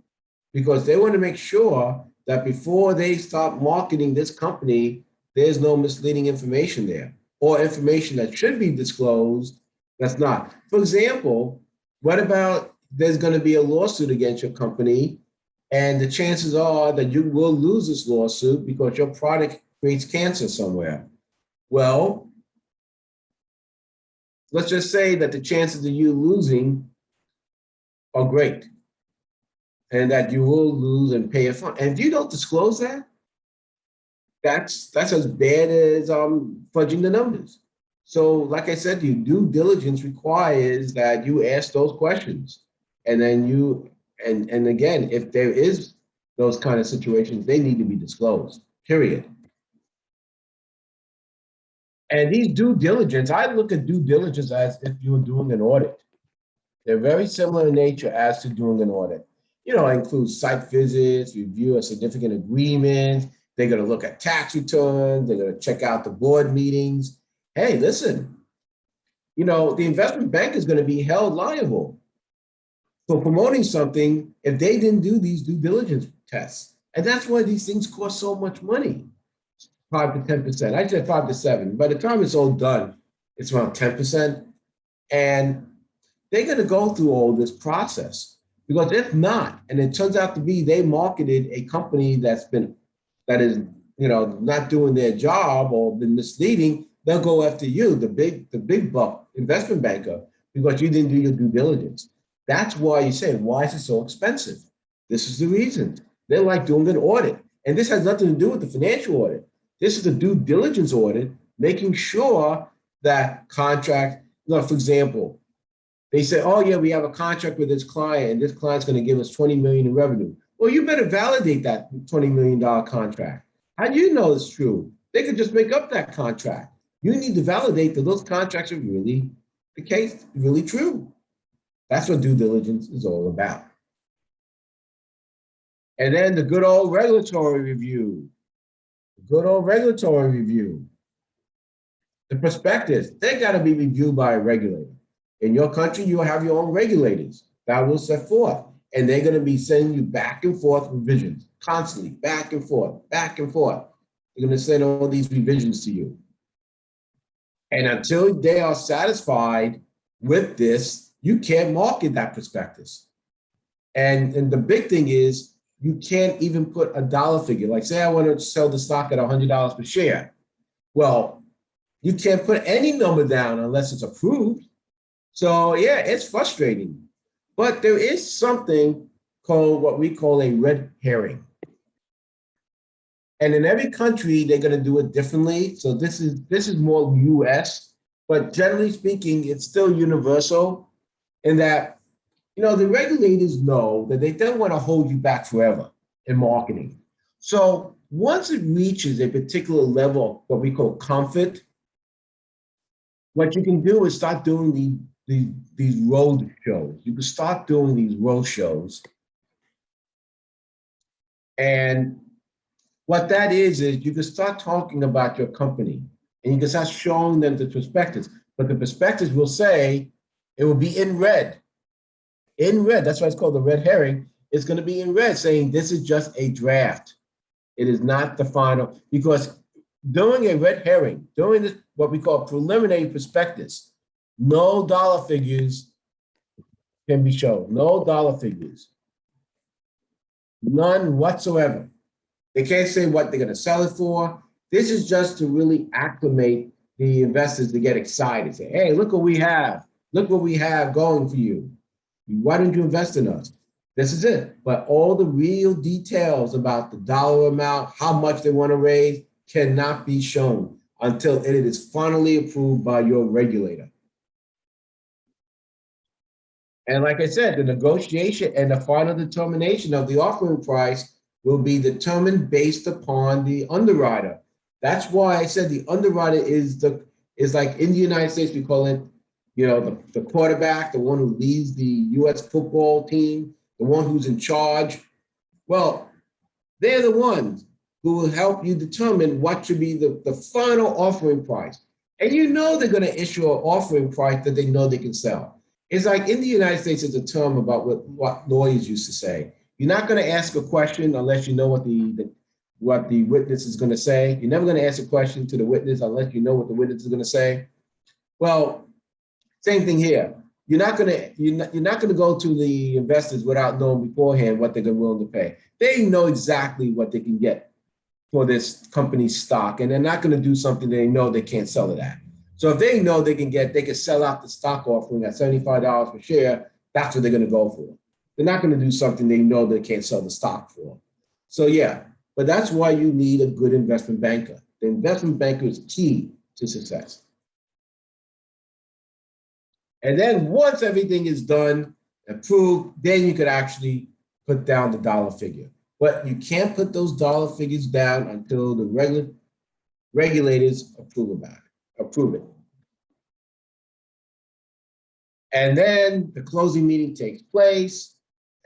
because they want to make sure that before they start marketing this company, there's no misleading information there, or information that should be disclosed that's not. For example, what about there's going to be a lawsuit against your company, and the chances are that you will lose this lawsuit because your product creates cancer somewhere? Well, let's just say that the chances of you losing are great, and that you will lose and pay a fine. And if you don't disclose that, that's as bad as fudging the numbers. So like I said to you, due diligence requires that you ask those questions. And then and again, if there is those kind of situations, they need to be disclosed, period. And these due diligence, I look at due diligence as if you're doing an audit. They're very similar in nature as to doing an audit. includes site visits, review a significant agreement. They're going to look at tax returns. They're going to check out the board meetings. Hey, listen, the investment bank is going to be held liable for promoting something if they didn't do these due diligence tests. And that's why these things cost so much money, 5 to 10%. I said 5 to 7. By the time it's all done, it's around 10%. And they're going to go through all this process, because if not, and it turns out to be they marketed a company that is not doing their job or been misleading, they'll go after you, the big buck investment banker, because you didn't do your due diligence. That's why you say, why is it so expensive? This is the reason. They like doing an audit. And this has nothing to do with the financial audit. This is a due diligence audit, making sure that contract, for example, they say, oh yeah, we have a contract with this client and this client's going to give us 20 million in revenue. Well, you better validate that $20 million contract. How do you know it's true? They could just make up that contract. You need to validate that those contracts are really the case, really true. That's what due diligence is all about. And then the good old regulatory review. The prospectus, they got to be reviewed by a regulator. In your country, you'll have your own regulators that will set forth, and they're going to be sending you back and forth revisions, constantly, back and forth, back and forth. They're going to send all these revisions to you. And until they are satisfied with this, you can't market that prospectus. And the big thing is, you can't even put a dollar figure. Like, say I want to sell the stock at $100 per share. Well, you can't put any number down unless it's approved. So yeah, it's frustrating. But there is something called what we call a red herring. And in every country, they're going to do it differently. So this is more US, but generally speaking, it's still universal in that, the regulators know that they don't want to hold you back forever in marketing. So once it reaches a particular level of what we call comfort, what you can do is start doing these road shows. You can start doing these road shows. And what that is you can start talking about your company, and you can start showing them the prospectus. But the prospectus will say, it will be in red. In red, that's why it's called the red herring. It's going to be in red, saying this is just a draft. It is not the final, because doing a red herring, doing this, what we call preliminary prospectus, no dollar figures can be shown. No dollar figures. None whatsoever. They can't say what they're going to sell it for. This is just to really acclimate the investors to get excited. Say, hey, look what we have. Look what we have going for you. Why don't you invest in us? This is it. But all the real details about the dollar amount, how much they want to raise, cannot be shown until it is finally approved by your regulator. And like I said, the negotiation and the final determination of the offering price will be determined based upon the underwriter. That's why I said the underwriter is like in the United States, we call it, the quarterback, the one who leads the US football team, the one who's in charge. Well, they're the ones who will help you determine what should be the final offering price. And they're going to issue an offering price that they know they can sell. It's like in the United States, there's a term about what lawyers used to say. You're not going to ask a question unless you know what the witness is going to say. You're never going to ask a question to the witness unless you know what the witness is going to say. Well, same thing here. You're not going to go to the investors without knowing beforehand what they're willing to pay. They know exactly what they can get for this company's stock, and they're not going to do something they know they can't sell it at. So if they know they can sell out the stock offering at $75 per share, that's what they're going to go for. They're not going to do something they know they can't sell the stock for. So yeah, but that's why you need a good investment banker. The investment banker is key to success. And then once everything is done, approved, then you could actually put down the dollar figure. But you can't put those dollar figures down until the regulators approve it. And then the closing meeting takes place.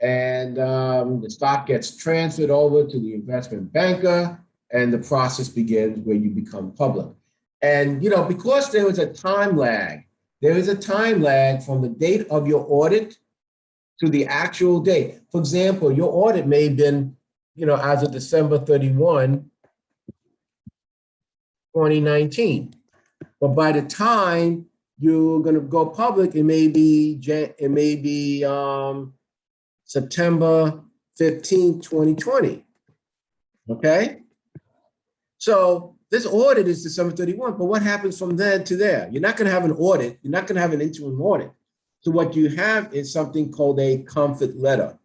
and the stock gets transferred over to the investment banker, and the process begins where you become public. And because there is a time lag from the date of your audit to the actual date. For example, your audit may have been, as of December 31, 2019. But by the time you're going to go public, it may be September 15, 2020. Okay? So this audit is December 31, but what happens from then to there? You're not going to have an audit. You're not going to have an interim audit. So what you have is something called a comfort letter.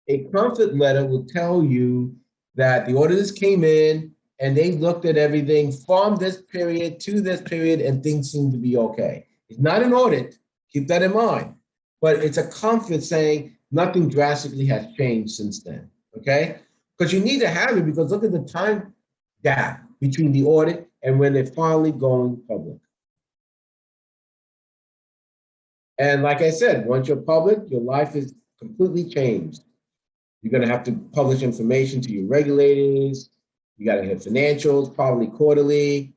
A comfort letter will tell you that the auditors came in and they looked at everything from this period to this period and things seem to be okay. It's not an audit, keep that in mind, but it's a comfort saying nothing drastically has changed since then, okay? Because you need to have it, because look at the time gap between the audit and when they're finally going public. And like I said, once you're public, your life is completely changed. You're going to have to publish information to your regulators. You got to have financials, probably quarterly.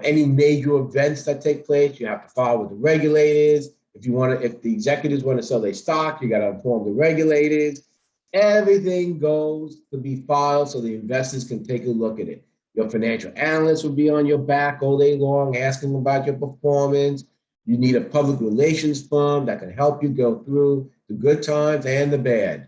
Any major events that take place, you have to file with the regulators. If the executives want to sell their stock, you got to inform the regulators. Everything goes to be filed so the investors can take a look at it. Your financial analyst will be on your back all day long, asking about your performance. You need a public relations firm that can help you go through the good times and the bad.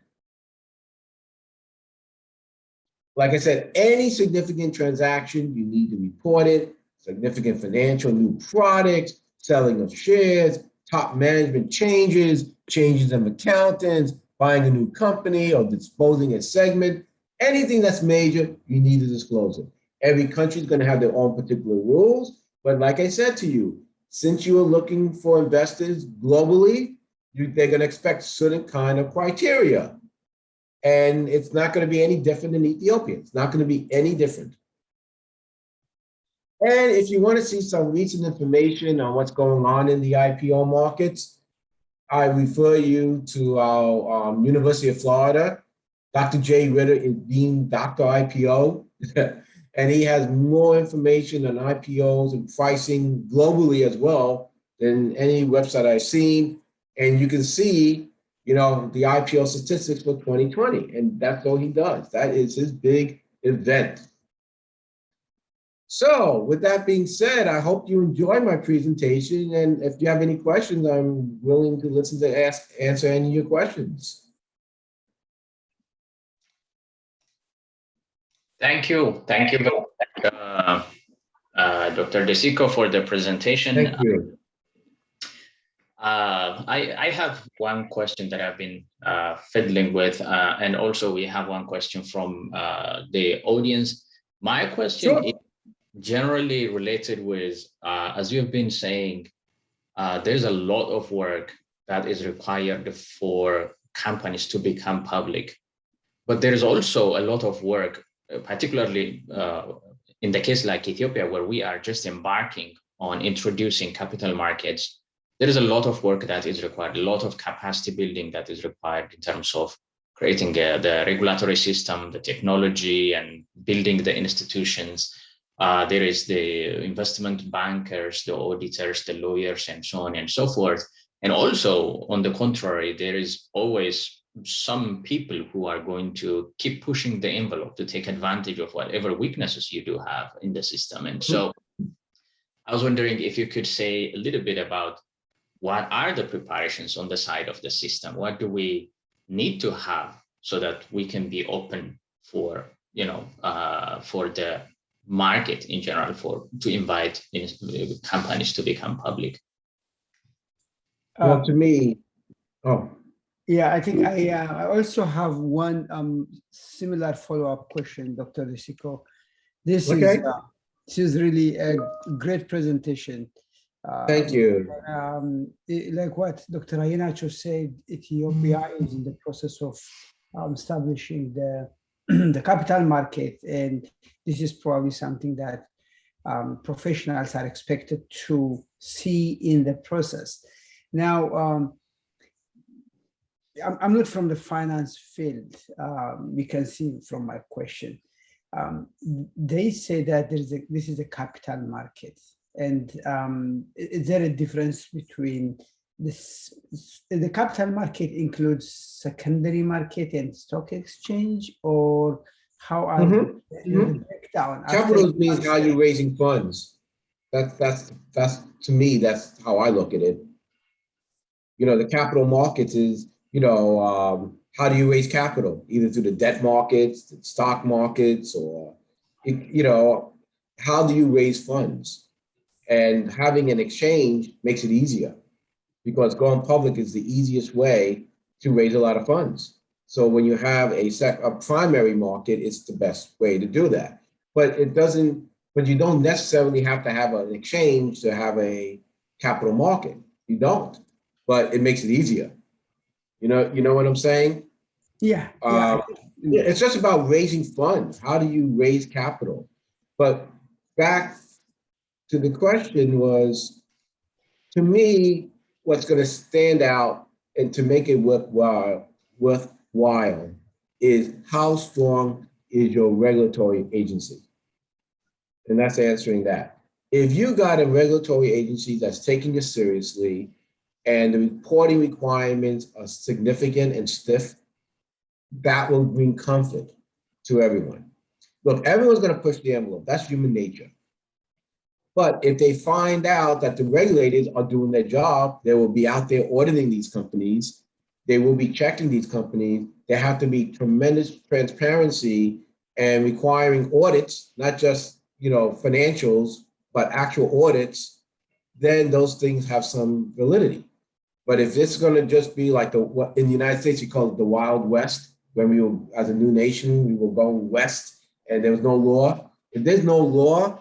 Like I said, any significant transaction, you need to report it. Significant financial, new products, selling of shares, top management changes, changes of accountants, buying a new company or disposing a segment, anything that's major, you need to disclose it. Every country is going to have their own particular rules. But like I said to you, since you are looking for investors globally, they're going to expect certain kind of criteria. And it's not going to be any different in Ethiopia. It's not going to be any different. And if you want to see some recent information on what's going on in the IPO markets, I refer you to our University of Florida. Dr. Jay Ritter is Dean Dr. IPO, and he has more information on IPOs and pricing globally as well than any website I've seen. And you can see, the IPO statistics for 2020, and that's all he does. That is his big event. So with that being said, I hope you enjoy my presentation. And if you have any questions, I'm willing to listen to answer any of your questions. Thank you. Thank you, Dr. DeSico, for the presentation. Thank you. I have one question that I've been fiddling with, and also we have one question from the audience. My question is generally related with, as you've been saying, there's a lot of work that is required for companies to become public. But there's also a lot of work, particularly in the case like Ethiopia, where we are just embarking on introducing capital markets. There is a lot of work that is required, a lot of capacity building that is required in terms of creating the regulatory system, the technology, and building the institutions. There is the investment bankers, the auditors, the lawyers, and so on and so forth. And also, on the contrary, there is always some people who are going to keep pushing the envelope to take advantage of whatever weaknesses you do have in the system. And so I was wondering if you could say a little bit about what are the preparations on the side of the system? What do we need to have so that we can be open for, for the market in general, to invite companies to become public? Well, to me, yeah, I think I also have one similar follow-up question, Dr. DeSico. This is really a great presentation. Thank you. Like what Dr. Ayinacho said, Ethiopia is in the process of establishing the capital market, and this is probably something that professionals are expected to see in the process. Now, I'm not from the finance field. You can see from my question. They say that this is a capital market. And is there a difference between this? The capital market includes secondary market and stock exchange, or how are the breakdown? Capital means how you're raising funds. That's to me, that's how I look at it. You know, the capital markets is, you know, how do you raise capital? Either through the debt markets, the stock markets, or, you know, how do you raise funds? And having an exchange makes it easier because going public is the easiest way to raise a lot of funds. So when you have a primary market, it's the best way to do that. But you don't necessarily have to have an exchange to have a capital market. You don't, but it makes it easier. You know what I'm saying? Yeah. It's just about raising funds. How do you raise capital? But back to the question was, to me, what's going to stand out and to make it worthwhile is how strong is your regulatory agency? And that's answering that. If you got a regulatory agency that's taking you seriously and the reporting requirements are significant and stiff, that will bring comfort to everyone. Look, everyone's going to push the envelope. That's human nature. But if they find out that the regulators are doing their job, they will be out there auditing these companies. They will be checking these companies. There have to be tremendous transparency and requiring audits, not just, you know, financials, but actual audits. Then those things have some validity. But if it's going to just be like what in the United States you call it the Wild West, when we were, as a new nation, we were going west and there was no law. If there's no law,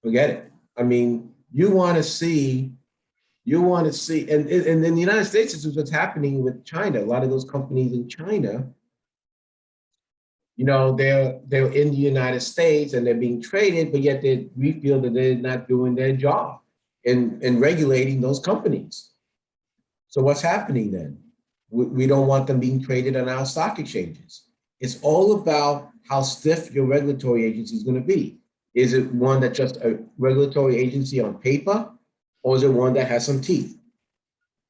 forget it. I mean, you want to see, and in the United States, this is what's happening with China. A lot of those companies in China, you know, they're in the United States and they're being traded, but yet we feel that they're not doing their job in regulating those companies. So what's happening then? We don't want them being traded on our stock exchanges. It's all about how stiff your regulatory agency is going to be. Is it one that's just a regulatory agency on paper, or is it one that has some teeth?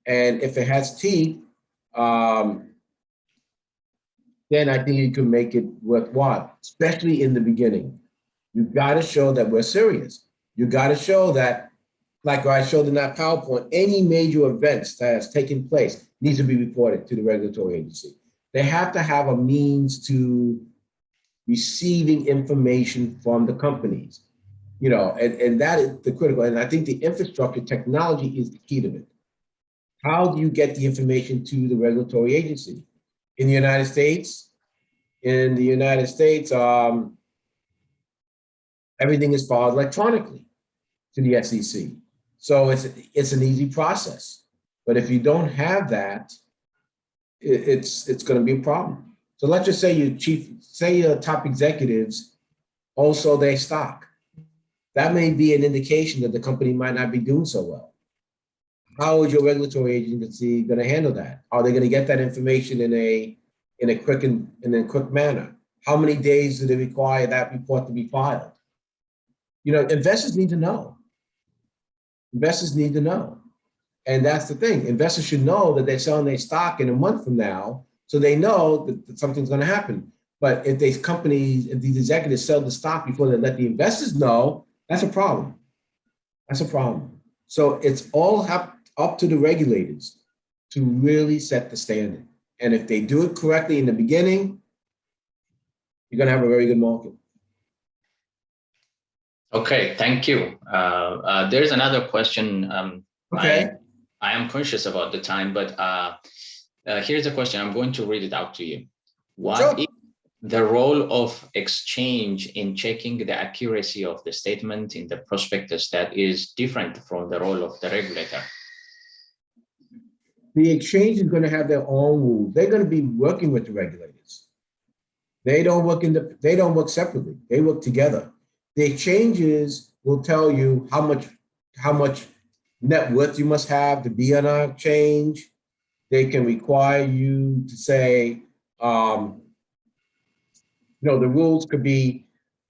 And if it has teeth, then I think you can make it worthwhile, especially in the beginning. You've got to show that we're serious. You got to show that, like I showed in that PowerPoint, any major events that has taken place needs to be reported to the regulatory agency. They have to have a means to receiving information from the companies, you know, and that is the critical. And I think the infrastructure technology is the key to it. How do you get the information to the regulatory agency? In the United States, everything is filed electronically to the SEC. So it's an easy process. But if you don't have that, it's going to be a problem. So let's just say your top executives also their stock. That may be an indication that the company might not be doing so well. How is your regulatory agency going to handle that? Are they going to get that information in a quick manner? How many days do they require that report to be filed? You know, investors need to know. Investors need to know. And that's the thing. Investors should know that they're selling their stock in a month from now, so they know that something's going to happen. But if these executives sell the stock before they let the investors know, that's a problem. That's a problem. So it's all up to the regulators to really set the standard. And if they do it correctly in the beginning, you're going to have a very good market. Okay, thank you. There's another question. Okay. I am conscious about the time, but here's a question. I'm going to read it out to you. What is the role of exchange in checking the accuracy of the statement in the prospectus that is different from the role of the regulator? The exchange is going to have their own rules. They're going to be working with the regulators. They don't work separately. They work together. The exchanges will tell you how much net worth you must have to be on our exchange. They can require you to say, the rules could be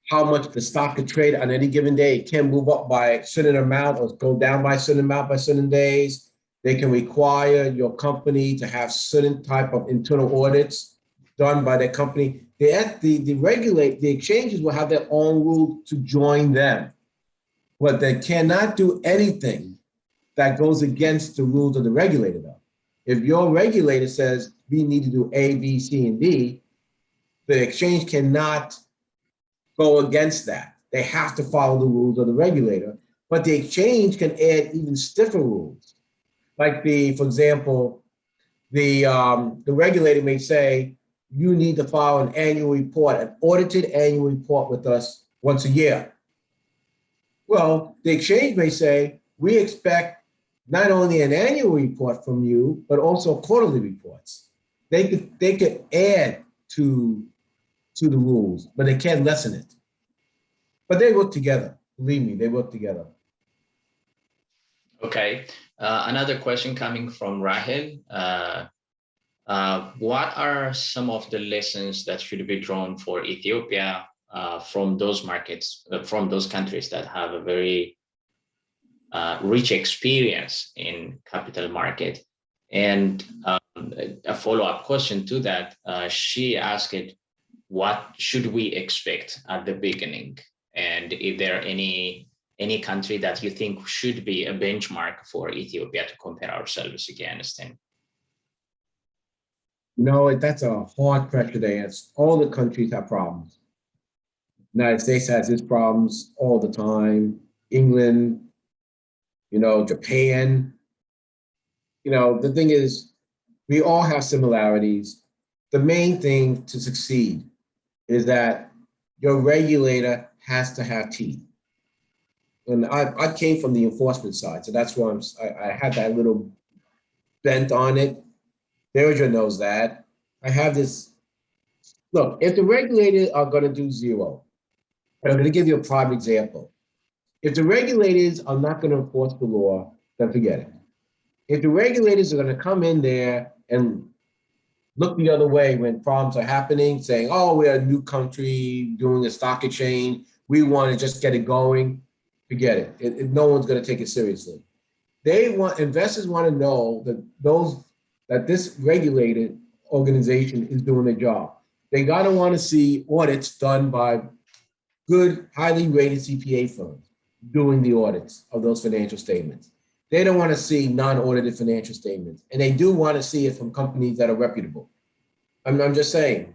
how much the stock could trade on any given day. It can move up by a certain amount or go down by a certain amount by certain days. They can require your company to have certain type of internal audits done by their company. The exchanges will have their own rules to join them, but they cannot do anything that goes against the rules of the regulator, though. If your regulator says we need to do A, B, C, and D, the exchange cannot go against that. They have to follow the rules of the regulator, but the exchange can add even stiffer rules. Like for example, the regulator may say, you need to file an annual report, an audited annual report with us once a year. Well, the exchange may say, we expect not only an annual report from you, but also quarterly reports. They could add to the rules, but they can't lessen it. But they work together. Believe me, they work together. Okay. Another question coming from Rahel. What are some of the lessons that should be drawn for Ethiopia from those markets, from those countries that have a very rich experience in capital market? And a follow-up question to that, she asked, what should we expect at the beginning? And if there are any country that you think should be a benchmark for Ethiopia to compare ourselves against? That's a hard question to answer. All the countries have problems. The United States has its problems all the time. England, Japan. The thing is, we all have similarities. The main thing to succeed is that your regulator has to have teeth. And I came from the enforcement side, so that's why I had that little bent on it. Diligence knows that. I have this, look, if the regulators are going to do zero, and I'm going to give you a prime example. If the regulators are not going to enforce the law, then forget it. If the regulators are going to come in there and look the other way when problems are happening, saying, oh, we're a new country doing a stock exchange, we want to just get it going, forget it. No one's going to take it seriously. Investors want to know that this regulated organization is doing their job. They got to want to see audits done by good, highly rated CPA firms doing the audits of those financial statements. They don't want to see non-audited financial statements, and they do want to see it from companies that are reputable. I'm just saying.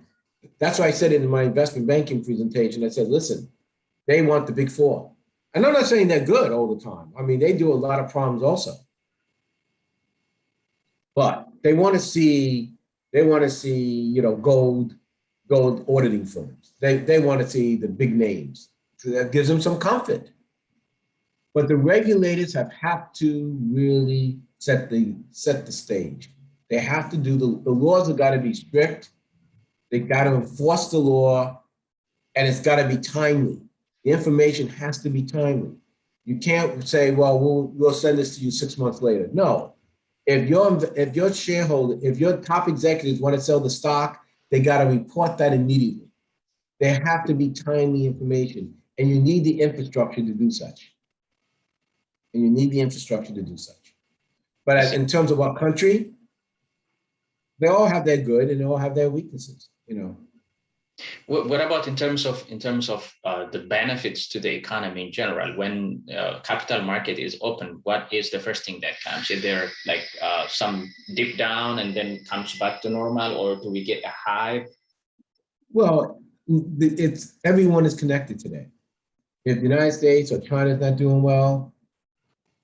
That's why I said it in my investment banking presentation. I said, listen, they want the big four. And I'm not saying they're good all the time. I mean, they do a lot of problems also. But they want to see, gold auditing firms. They want to see the big names. So that gives them some comfort. But the regulators have to really set the stage. They have to do the laws have got to be strict. They got to enforce the law, and it's got to be timely. The information has to be timely. You can't say, well, we'll send this to you 6 months later. No. If your shareholder, if your top executives want to sell the stock, they got to report that immediately. There have to be timely information, and you need the infrastructure to do such. But in terms of our country, they all have their good and they all have their weaknesses, What about in terms of the benefits to the economy in general? When capital market is open, what is the first thing that comes? Is there like some dip down and then comes back to normal, or do we get a high? Well, everyone is connected today. If the United States or China is not doing well,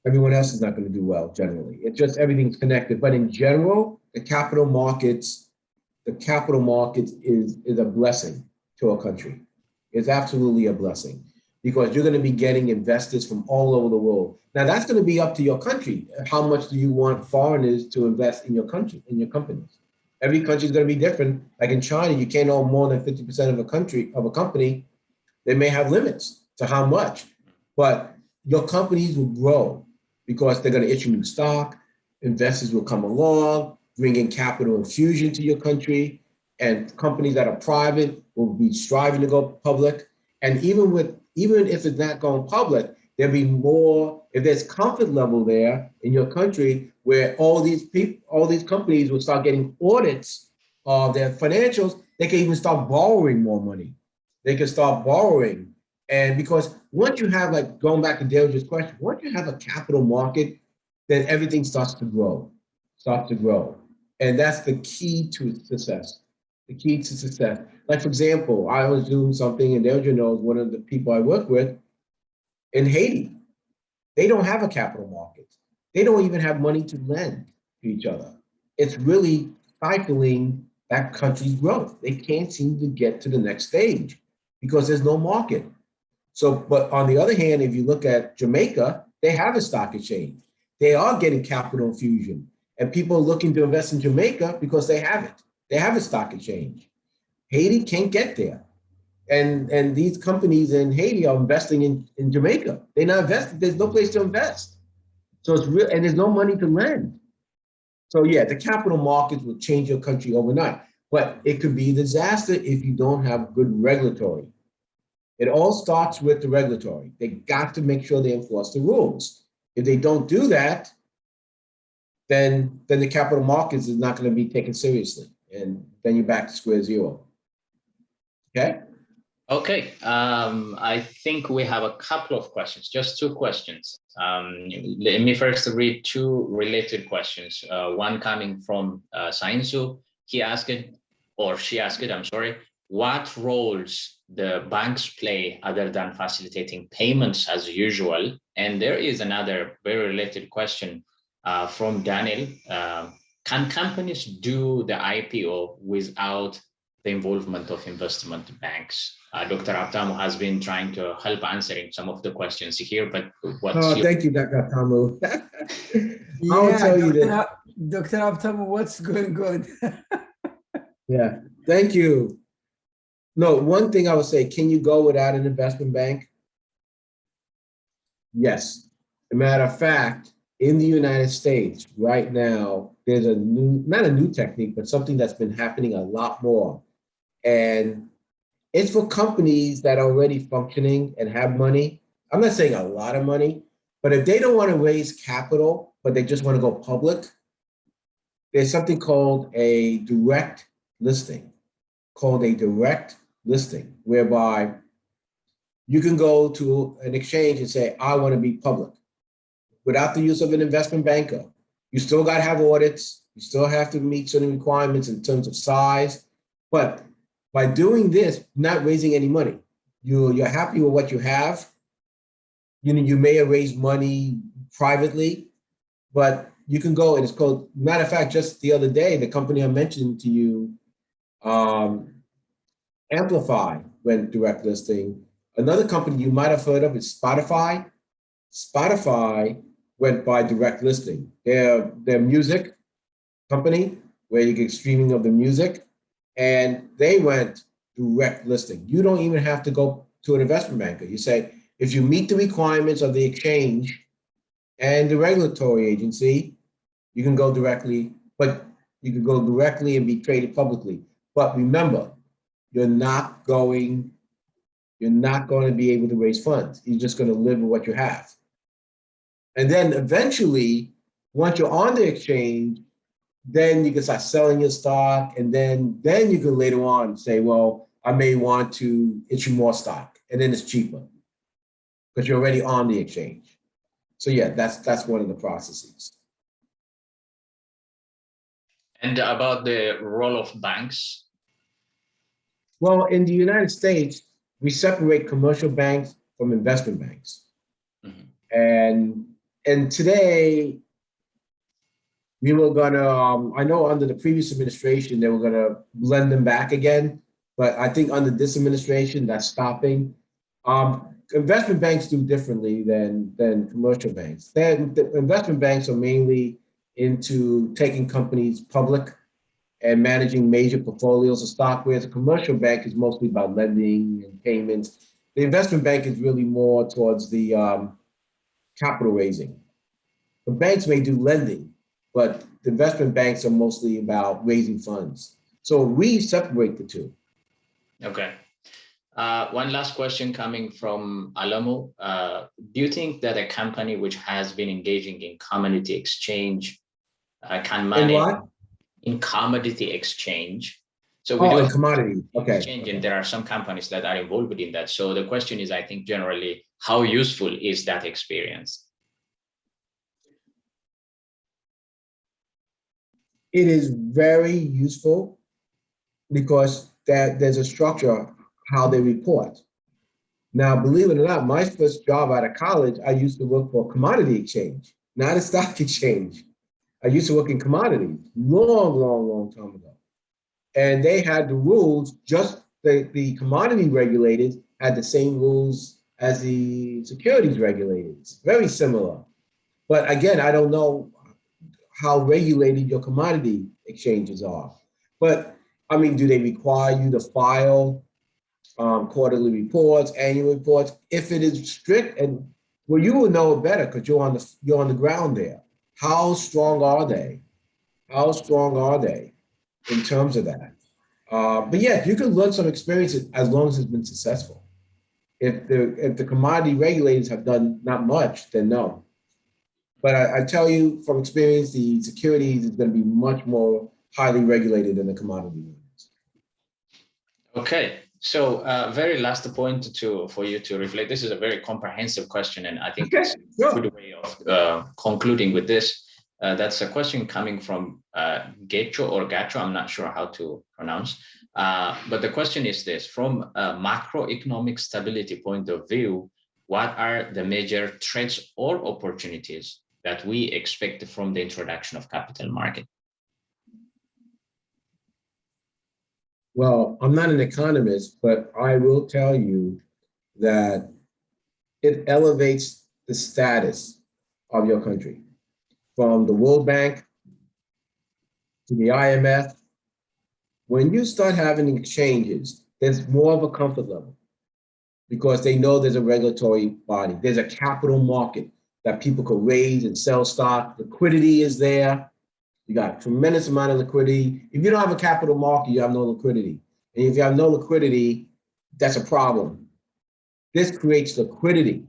everyone else is not going to do well generally. It's just everything's connected. But in general, the capital markets is a blessing to a country. It's absolutely a blessing because you're going to be getting investors from all over the world. Now that's going to be up to your country. How much do you want foreigners to invest in your country, in your companies? Every country is going to be different. Like in China, you can't own more than 50% of a company. They may have limits to how much, but your companies will grow because they're going to issue new stock. Investors will come along. bringing capital infusion to your country, and companies that are private will be striving to go public. And even if it's not going public, there'll be more, if there's comfort level there in your country where all these companies will start getting audits of their financials, they can even start borrowing more money. They can start borrowing. And because once you have, like going back to Dale's question, once you have a capital market, then everything starts to grow. And that's the key to success. The key to success. Like, for example, I was doing something, and Dale knows one of the people I work with in Haiti. They don't have a capital market. They don't even have money to lend to each other. It's really stifling that country's growth. They can't seem to get to the next stage because there's no market. So, but on the other hand, if you look at Jamaica, they have a stock exchange. They are getting capital infusion, and people are looking to invest in Jamaica because they have it. They have a stock exchange. Haiti can't get there. And these companies in Haiti are investing in Jamaica. They're not investing, there's no place to invest. So it's real, and there's no money to lend. So yeah, the capital markets will change your country overnight, but it could be a disaster if you don't have good regulatory. It all starts with the regulatory. They got to make sure they enforce the rules. If they don't do that, then the capital markets is not going to be taken seriously. And then you're back to square zero. Okay? Okay, I think we have a couple of questions, just two questions. Let me first read two related questions. One coming from Sainzu. He asked it, or she asked it, I'm sorry, what roles the banks play other than facilitating payments as usual? And there is another very related question from Daniel. Can companies do the IPO without the involvement of investment banks? Dr. Abtamu has been trying to help answering some of the questions here, but thank you, Dr. Abtamu. Yeah, tell you that. Dr. Abtamu, what's going on? Yeah, thank you. No, one thing I would say, can you go without an investment bank? Yes. As a matter of fact, in the United States right now, there's a new, not a new technique, but something that's been happening a lot more. And it's for companies that are already functioning and have money. I'm not saying a lot of money, but if they don't want to raise capital, but they just want to go public, there's something called a direct listing, whereby you can go to an exchange and say, I want to be public without the use of an investment banker. You still got to have audits. You still have to meet certain requirements in terms of size. But by doing this, not raising any money, you're happy with what you have. You may have raised money privately, but you can go, and it's called, matter of fact, just the other day, the company I mentioned to you, Amplify, went direct listing. Another company you might have heard of is Spotify. Spotify went by direct listing. They're music company where you get streaming of the music, and they went direct listing. You don't even have to go to an investment banker. You say, if you meet the requirements of the exchange and the regulatory agency, you can go directly, but you can go directly and be traded publicly. But remember, you're not going to be able to raise funds. You're just going to live with what you have. And then eventually, once you're on the exchange, then you can start selling your stock, and then you can later on say, well, I may want to issue more stock, and then it's cheaper because you're already on the exchange. So yeah, that's one of the processes. And about the role of banks? Well, in the United States, we separate commercial banks from investment banks. Mm-hmm. And today, we were gonna, I know under the previous administration, they were gonna blend them back again, but I think under this administration, that's stopping. Investment banks do differently than commercial banks. The investment banks are mainly into taking companies public and managing major portfolios of stock, whereas a commercial bank is mostly about lending and payments. The investment bank is really more towards the capital raising. The banks may do lending, but the investment banks are mostly about raising funds. So we separate the two. Okay. One last question coming from Alamo. Do you think that a company which has been engaging in commodity exchange can manage in commodity exchange? So we do in commodity. Okay. Exchange, and there are some companies that are involved in that. So the question is, I think generally, how useful is that experience? It is very useful because there's a structure how they report. Now, believe it or not, my first job out of college, I used to work for a commodity exchange, not a stock exchange. I used to work in commodities long time ago. And they had the rules, just the commodity regulators had the same rules as the securities regulators, very similar. But again, I don't know how regulated your commodity exchanges are. But I mean, do they require you to file quarterly reports, annual reports? If it is strict, and well, you will know it better because you're on the ground there. How strong are they? How strong are they in terms of that? But yeah, you can learn some experience as long as it's been successful. If the commodity regulators have done not much, then no. But I tell you from experience, the securities is going to be much more highly regulated than the commodity ones. Okay, so very last point for you to reflect. This is a very comprehensive question, and I think it's a good way of concluding with this. That's a question coming from Gecho or Gacho, I'm not sure how to pronounce. But the question is this: from a macroeconomic stability point of view, what are the major threats or opportunities that we expect from the introduction of capital market? Well, I'm not an economist, but I will tell you that it elevates the status of your country. From the World Bank to the IMF, when you start having exchanges, there's more of a comfort level because they know there's a regulatory body. There's a capital market that people can raise and sell stock. Liquidity is there. You got a tremendous amount of liquidity. If you don't have a capital market, you have no liquidity. And if you have no liquidity, that's a problem. This creates liquidity.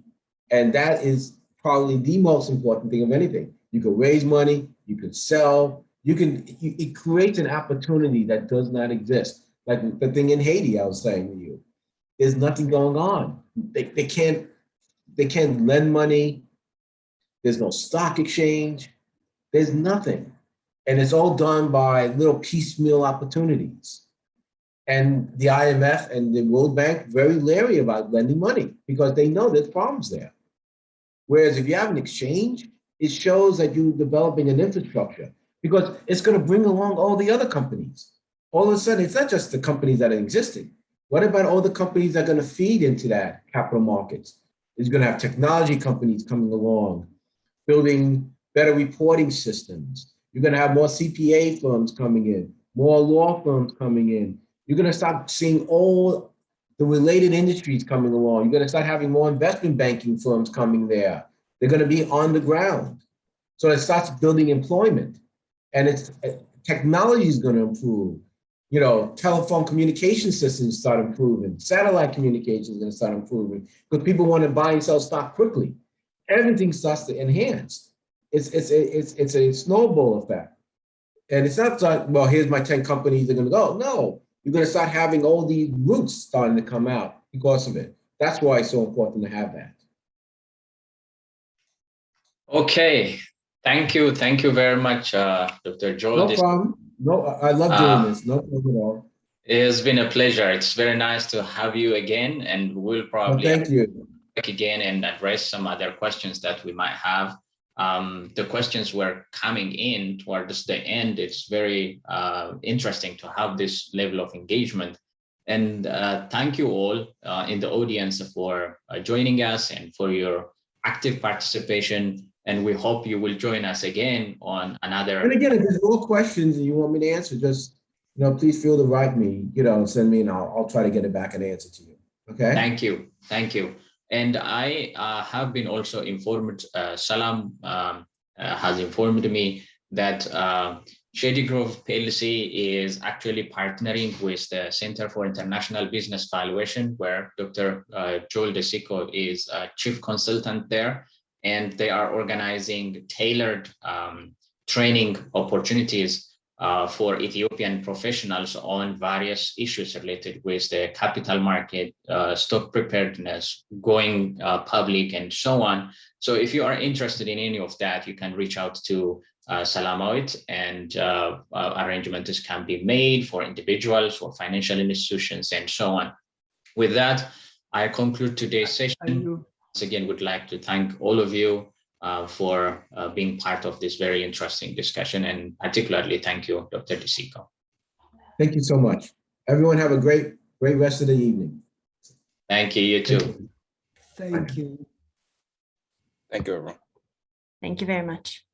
And that is probably the most important thing of anything. You can raise money, you can sell, it creates an opportunity that does not exist. Like the thing in Haiti I was saying to you, there's nothing going on. They can't lend money. There's no stock exchange. There's nothing. And it's all done by little piecemeal opportunities. And the IMF and the World Bank very leery about lending money because they know there's problems there. Whereas if you have an exchange, it shows that you're developing an infrastructure because it's going to bring along all the other companies. All of a sudden, it's not just the companies that are existing. What about all the companies that are going to feed into that capital markets? It's going to have technology companies coming along, building better reporting systems. You're going to have more CPA firms coming in, more law firms coming in. You're going to start seeing all the related industries coming along. You're going to start having more investment banking firms coming there. They're going to be on the ground. So it starts building employment. And technology is going to improve. You know, telephone communication systems start improving. Satellite communications is going to start improving because people want to buy and sell stock quickly. Everything starts to enhance. It's a snowball effect. And it's not like, well, here's my 10 companies that are going to go. No, you're going to start having all these roots starting to come out because of it. That's why it's so important to have that. Okay. Thank you. Thank you very much, Dr. Joel. No problem. No, I love doing this. No problem at all. It has been a pleasure. It's very nice to have you again, and we'll probably thank you. Back again and address some other questions that we might have. The questions were coming in towards the end. It's very interesting to have this level of engagement. And thank you all in the audience for joining us and for your active participation. And we hope you will join us again on another. And again, if there's more questions and you want me to answer, just please feel to write me, send me, and I'll try to get it back and answer to you. Okay. Thank you. Thank you. And I have been also informed, Salam has informed me that Shady Grove PLC is actually partnering with the Center for International Business Valuation, where Dr. Joel DeSico is chief consultant there, and they are organizing tailored training opportunities for Ethiopian professionals on various issues related with the capital market, stock preparedness, going public, and so on. So if you are interested in any of that, you can reach out to Salamoid, and arrangements can be made for individuals, for financial institutions, and so on. With that, I conclude today's session. Once again, would like to thank all of you for being part of this very interesting discussion, and particularly thank you, Dr. DeSico. Thank you so much. Everyone have a great rest of the evening. Thank you, you too. Thank you. Thank you, everyone. Thank you very much.